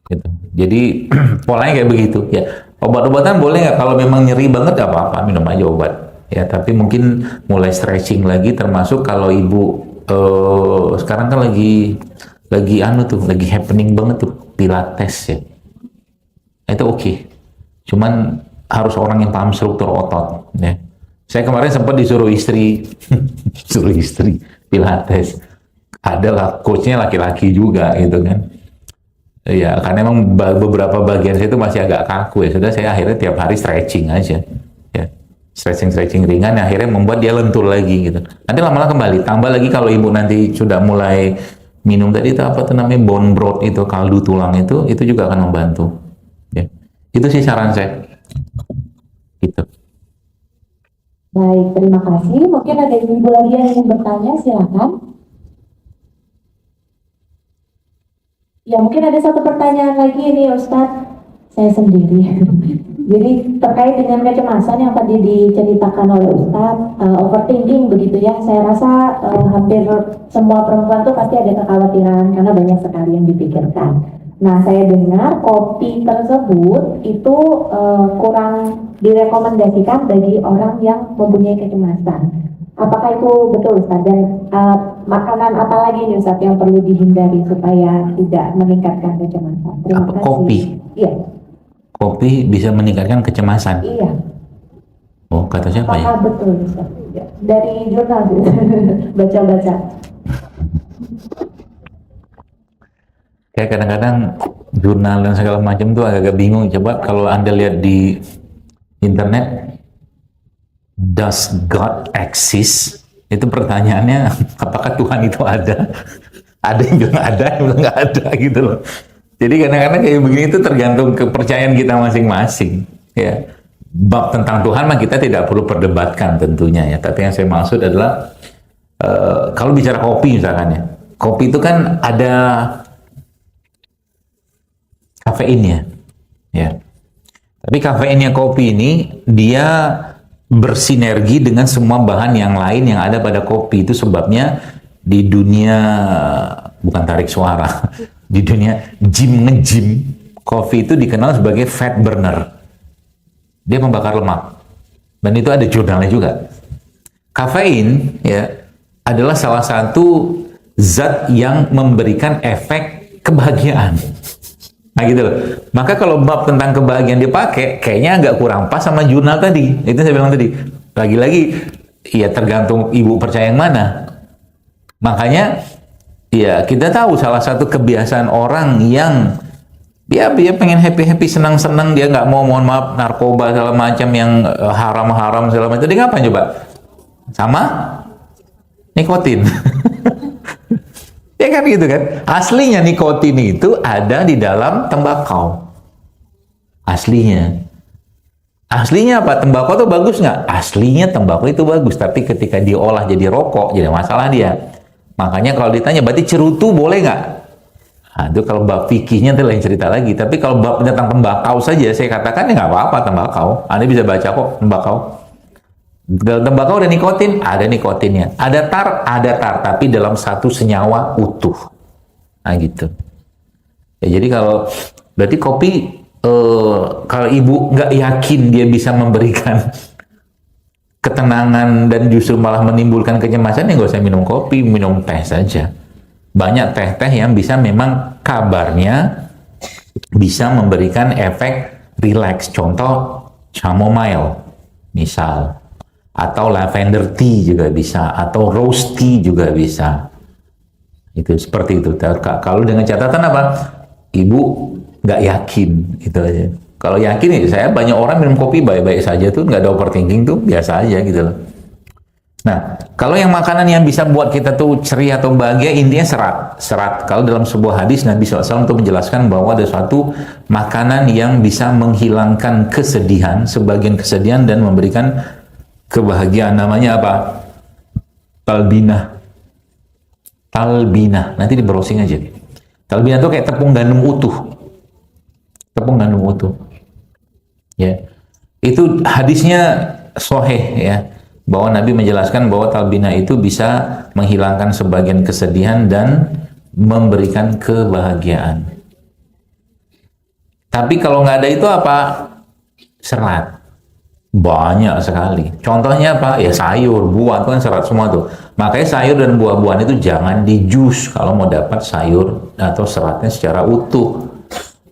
[SPEAKER 1] Gitu. Jadi polanya kayak begitu. Ya, obat-obatan boleh nggak? Kalau memang nyeri banget nggak apa-apa, minum aja obat. Ya, tapi mungkin mulai stretching lagi, termasuk kalau ibu sekarang kan lagi happening banget tuh Pilates ya. Itu oke. Cuman harus orang yang paham struktur otot ya. Saya kemarin sempat disuruh istri Pilates. Adalah coachnya laki-laki juga gitu kan. Ya, karena emang beberapa bagian saya itu masih agak kaku ya. Sudah saya akhirnya tiap hari stretching aja. Ya. Stretching ringan akhirnya membuat dia lentur lagi gitu. Nanti lama-lama kembali. Tambah lagi kalau ibu nanti sudah mulai minum tadi itu apa tuh namanya bone broth itu, kaldu tulang itu juga akan membantu. Ya. Itu sih saran saya. Gitu.
[SPEAKER 2] Baik, terima kasih. Mungkin ada ibu lagi yang ingin bertanya, silakan. Ya, mungkin ada satu pertanyaan lagi nih Ustadz. Saya sendiri. Jadi terkait dengan kecemasan yang tadi diceritakan oleh Ustadz, overthinking begitu ya. Saya rasa hampir semua perempuan tuh pasti ada kekhawatiran karena banyak sekali yang dipikirkan. Nah, saya dengar kopi tersebut itu kurang direkomendasikan bagi orang yang mempunyai kecemasan. Apakah itu betul Ustadz? Dan makanan apa lagi nih Ustadz yang perlu dihindari supaya tidak meningkatkan kecemasan? Terima kasih.
[SPEAKER 1] Kopi?
[SPEAKER 2] Iya.
[SPEAKER 1] Kopi bisa meningkatkan kecemasan?
[SPEAKER 2] Iya.
[SPEAKER 1] Oh, kata siapa ya?
[SPEAKER 2] Betul Ustadz. Dari jurnal baca-baca.
[SPEAKER 1] Kayak kadang-kadang jurnal dan segala macam tuh agak-agak bingung. Coba kalau Anda lihat di internet, does God exist? Itu pertanyaannya, apakah Tuhan itu ada? Ada yang bilang ada, yang bilang nggak ada gitu loh. Jadi kadang-kadang kayak begini itu tergantung kepercayaan kita masing-masing. Ya, bab tentang Tuhan mah kita tidak perlu perdebatkan tentunya ya. Tapi yang saya maksud adalah kalau bicara kopi misalkan ya, kopi itu kan ada kafeinnya, ya. Tapi kafeinnya kopi ini dia bersinergi dengan semua bahan yang lain yang ada pada kopi. Itu sebabnya di dunia bukan tarik suara, di dunia nge-gym, kopi itu dikenal sebagai fat burner. Dia membakar lemak. Dan itu ada jurnalnya juga. Kafein ya adalah salah satu zat yang memberikan efek kebahagiaan. Nah gitu loh. Maka kalau bab tentang kebahagiaan dipakai, kayaknya agak kurang pas sama jurnal tadi. Itu saya bilang tadi. Lagi-lagi, ya tergantung ibu percaya yang mana. Makanya, ya kita tahu salah satu kebiasaan orang yang Dia pengen happy senang-senang, dia nggak mau, mohon maaf, narkoba segala macam yang haram-haram segala macam. Dia ngapain coba? Sama nikotin. Ya kan gitu kan? Aslinya nikotin itu ada di dalam tembakau. Aslinya. Aslinya apa? Tembakau itu bagus nggak? Aslinya tembakau itu bagus, tapi ketika diolah jadi rokok, jadi masalah dia. Makanya kalau ditanya, berarti cerutu boleh nggak? Nah, itu kalau bab fikihnya itu lain cerita lagi. Tapi kalau bab tentang tembakau saja, saya katakan ya nggak apa-apa tembakau. Anda bisa baca kok tembakau. Dalam tembakau ada nikotin, ada nikotinnya. Ada tar, tapi dalam satu senyawa utuh. Nah gitu. Ya, jadi kalau berarti kopi, kalau ibu nggak yakin dia bisa memberikan ketenangan dan justru malah menimbulkan kecemasan, ya nggak usah minum kopi, minum teh saja. Banyak teh-teh yang bisa memang kabarnya bisa memberikan efek rileks. Contoh chamomile, misal. Atau lavender tea juga bisa, atau rose tea juga bisa. Itu seperti itu. Kalau dengan catatan apa? Ibu nggak yakin, gitu aja. Kalau yakin ya, saya banyak orang minum kopi baik-baik saja tuh, nggak ada overthinking tuh, biasa aja gitu loh. Nah, kalau yang makanan yang bisa buat kita tuh ceria atau bahagia, intinya serat. Serat. Kalau dalam sebuah hadis Nabi SAW untuk menjelaskan bahwa ada suatu makanan yang bisa menghilangkan kesedihan, sebagian kesedihan dan memberikan kebahagiaan, namanya apa? Talbinah. Talbinah. Nanti di browsing aja. Talbinah itu kayak tepung gandum utuh. Tepung gandum utuh. Ya. Itu hadisnya sahih ya. Bahwa Nabi menjelaskan bahwa talbinah itu bisa menghilangkan sebagian kesedihan dan memberikan kebahagiaan. Tapi kalau nggak ada itu apa? Serat. Banyak sekali. Contohnya apa? Ya sayur, buah, itu kan serat semua tuh. Makanya sayur dan buah-buahan itu jangan di jus kalau mau dapat sayur atau seratnya secara utuh.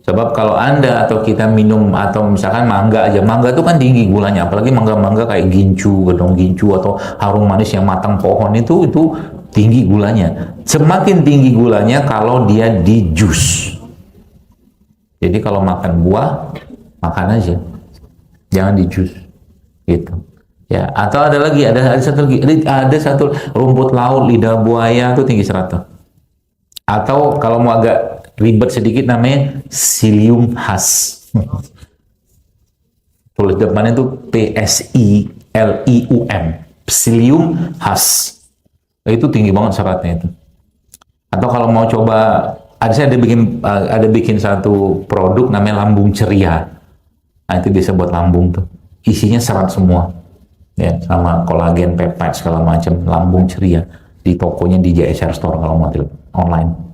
[SPEAKER 1] Sebab kalau Anda atau kita minum, atau misalkan mangga aja, mangga itu kan tinggi gulanya, apalagi mangga-mangga kayak gincu, gedong gincu atau harum manis yang matang pohon itu tinggi gulanya. Semakin tinggi gulanya kalau dia di jus. Jadi kalau makan buah, makan aja. Jangan di jus. Gitu. Ya, atau ada lagi, ada satu rumput laut, lidah buaya itu tinggi serat. Atau kalau mau agak ribet sedikit namanya psyllium khas. Tulis depannya itu PSILIUM. Psyllium khas. Itu tinggi banget seratnya itu. Atau kalau mau coba, saya ada bikin satu produk namanya lambung ceria. Nah, itu bisa buat lambung tuh. Isinya serat semua. Ya, sama kolagen, peptide segala macam, lambung ceria. Di tokonya di JSR Store kalau mau online.